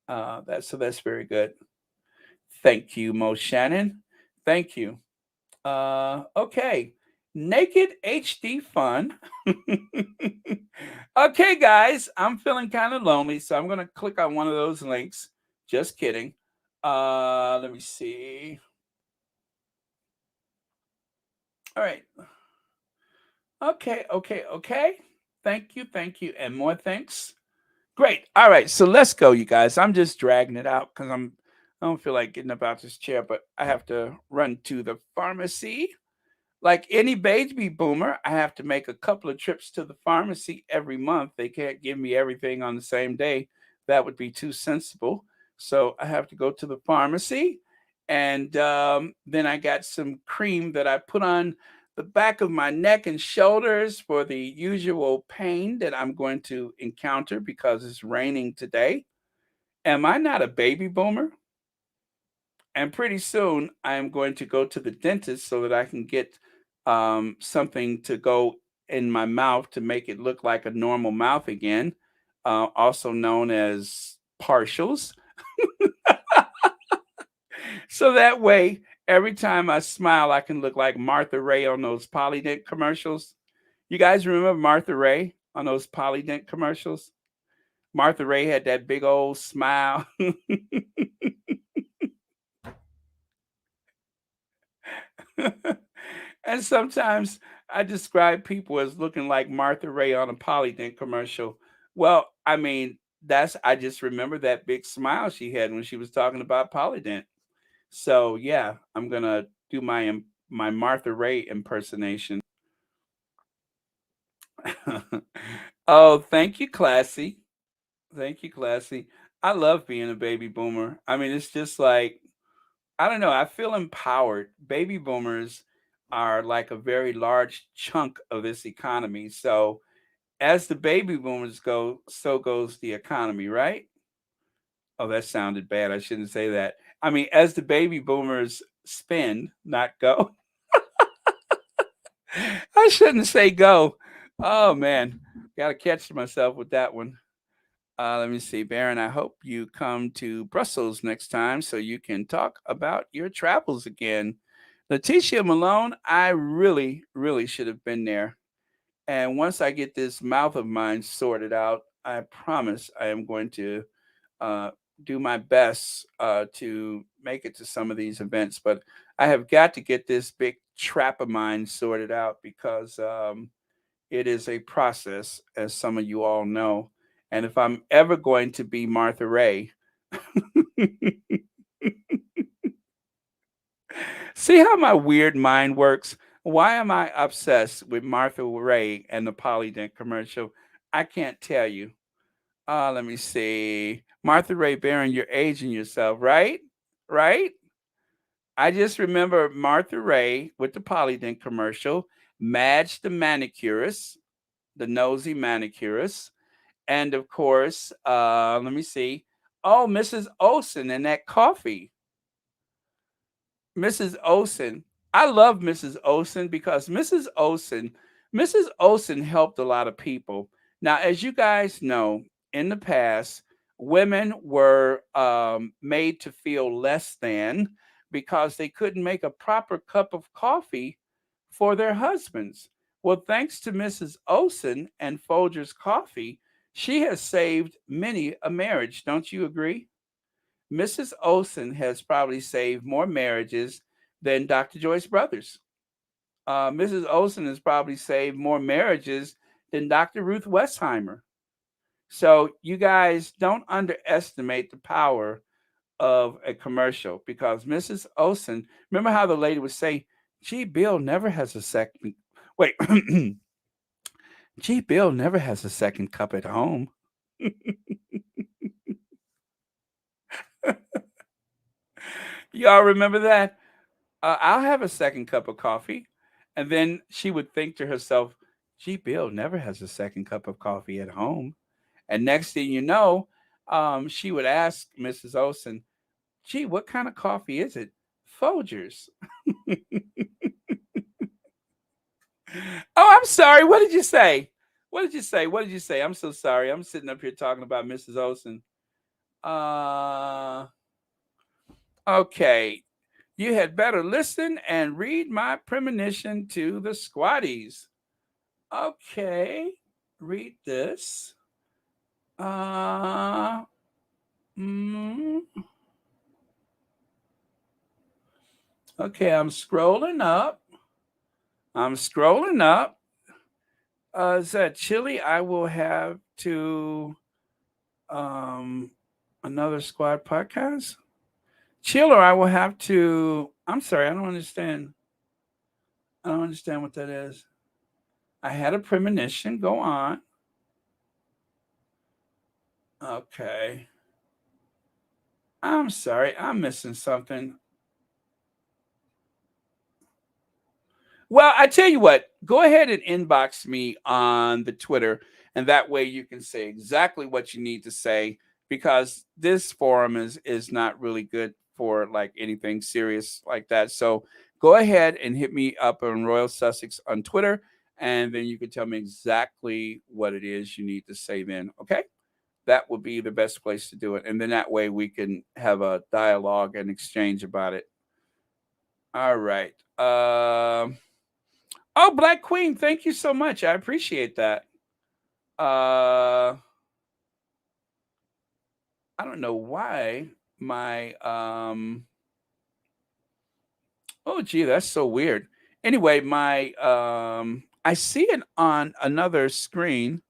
That's very good. Thank you, Mo Shannon. Thank you. Okay. Naked HD fun. Okay, guys, I'm feeling kind of lonely, so I'm gonna click on one of those links. Just kidding. Let me see. All right. Okay. Thank you, and more thanks. Great. All right, so let's go, you guys. I'm just dragging it out because I don't feel like getting up out this chair, but I have to run to the pharmacy. Like any baby boomer, I have to make a couple of trips to the pharmacy every month. They can't give me everything on the same day. That would be too sensible. So I have to go to the pharmacy. And then I got some cream that I put on the back of my neck and shoulders for the usual pain that I'm going to encounter because it's raining today. Am I not a baby boomer? And pretty soon I am going to go to the dentist so that I can get something to go in my mouth to make it look like a normal mouth again, also known as partials. So that way, every time I smile, I can look like Martha Ray on those Polydent commercials. You guys remember Martha Ray on those Polydent commercials? Martha Ray had that big old smile. And sometimes I describe people as looking like Martha Ray on a Polydent commercial. Well, I mean, I just remember that big smile she had when she was talking about Polydent. So yeah, I'm gonna do my Martha Ray impersonation. Oh, thank you, Classy. Thank you, Classy. I love being a baby boomer. I mean, it's just like I don't know. I feel empowered. Baby boomers are like a very large chunk of this economy. So as the baby boomers go, so goes the economy, right? Oh, that sounded bad. I shouldn't say that. I mean, as the baby boomers spend, not go. I shouldn't say go. Oh man, got to catch myself with that one. Let me see, Baron. I hope you come to Brussels next time so you can talk about your travels again. Letitia Malone, I really, really should have been there. And once I get this mouth of mine sorted out, I promise I am going to uh, do my best to make it to some of these events. But I have got to get this big trap of mine sorted out because it is a process, as some of you all know. And if I'm ever going to be Martha Ray, see how my weird mind works? Why am I obsessed with Martha Ray and the Polydent commercial? I can't tell you. Let me see. Martha Ray Barron, you're aging yourself, right? Right? I just remember Martha Ray with the Polydent commercial, Madge the manicurist, the nosy manicurist, and of course, let me see. Oh, Mrs. Olson and that coffee. Mrs. Olson. I love Mrs. Olson because Mrs. Olson helped a lot of people. Now, as you guys know, in the past, women were made to feel less than because they couldn't make a proper cup of coffee for their husbands. Well, thanks to Mrs. Olson and Folger's coffee, she has saved many a marriage. Don't you agree? Mrs. Olson has probably saved more marriages than Dr. Joyce Brothers. Mrs. Olson has probably saved more marriages than Dr. Ruth Westheimer. So you guys don't underestimate the power of a commercial because Mrs. Olson, remember how the lady would say, "Gee, Bill never has a second." Wait, "Gee, Bill never has a second cup at home." Y'all remember that? I'll have a second cup of coffee. And then she would think to herself, "Gee, Bill never has a second cup of coffee at home." And next thing you know, she would ask Mrs. Olson, "Gee, what kind of coffee is it?" "Folgers." "Oh, I'm sorry. What did you say? What did you say? What did you say? I'm so sorry. I'm sitting up here talking about Mrs. Olson." Uh, okay. "You had better listen and read my premonition to the squatties." Okay. Read this. Uh, mm, okay, I'm scrolling up. I'm scrolling up. Is that chili? I will have to um another squad podcast. Chiller, I will have to. I'm sorry, I don't understand. I don't understand what that is. I had a premonition. Go on. Okay. I'm sorry, I'm missing something. Well, I tell you what, go ahead and inbox me on the Twitter, and that way you can say exactly what you need to say because this forum is not really good for like anything serious like that. So go ahead and hit me up on Royal Sussex on Twitter, and then you can tell me exactly what it is you need to say then. Okay? That would be the best place to do it. And then that way we can have a dialogue and exchange about it. All right. Oh, Black Queen, thank you so much. I appreciate that. Uh, I don't know why my oh gee, that's so weird. Anyway, my I see it on another screen,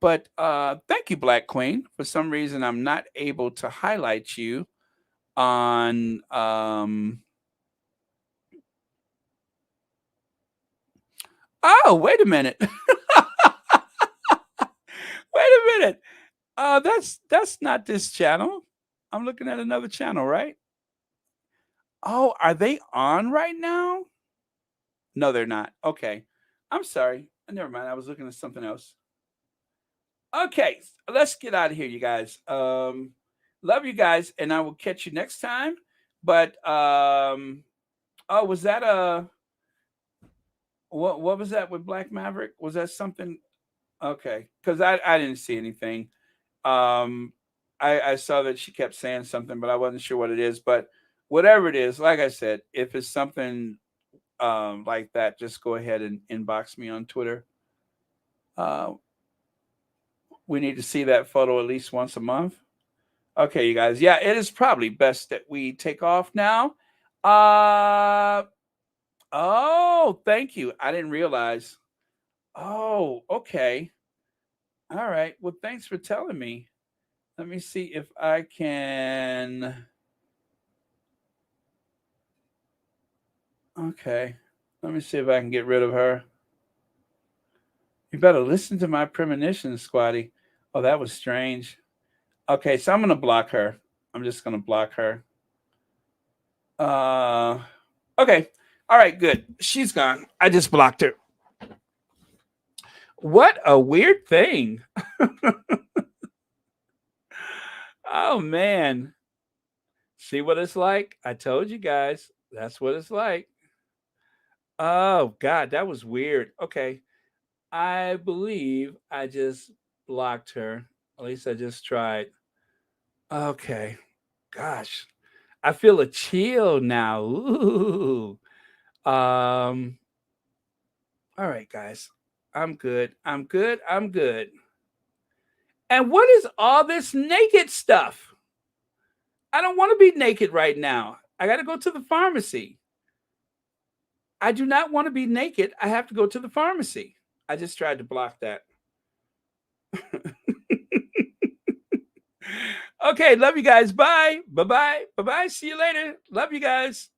but thank you, Black Queen. For some reason I'm not able to highlight you on oh, wait a minute. Wait a minute. That's not this channel. I'm looking at another channel, right? Oh, are they on right now? No, they're not. Okay. I'm sorry. Never mind. I was looking at something else. Okay, let's get out of here, you guys. Love you guys, and I will catch you next time. But oh, was that a what was that with Black Maverick? Was that something? Okay, because I didn't see anything. Um, I saw that she kept saying something, but I wasn't sure what it is. But whatever it is, like I said, if it's something like that, just go ahead and inbox me on Twitter. Uh, we need to see that photo at least once a month. Okay, you guys. Yeah, it is probably best that we take off now. Uh oh, thank you. I didn't realize. Oh, okay. All right. Well, thanks for telling me. Let me see if I can. Okay. Let me see if I can get rid of her. You better listen to my premonition, Squatty. Oh, that was strange. Okay, so I'm gonna block her. I'm just gonna block her. Uh okay. All right, good. She's gone. I just blocked her. What a weird thing. Oh man. See what it's like? I told you guys. That's what it's like. Oh god, that was weird. Okay. I believe I just blocked her. At least I just tried. Okay. Gosh. I feel a chill now. Ooh. Um All right, guys. I'm good. I'm good. I'm good. And what is all this naked stuff? I don't want to be naked right now. I got to go to the pharmacy. I do not want to be naked. I have to go to the pharmacy. I just tried to block that. Okay, love you guys. Bye. Bye bye. Bye bye. See you later. Love you guys.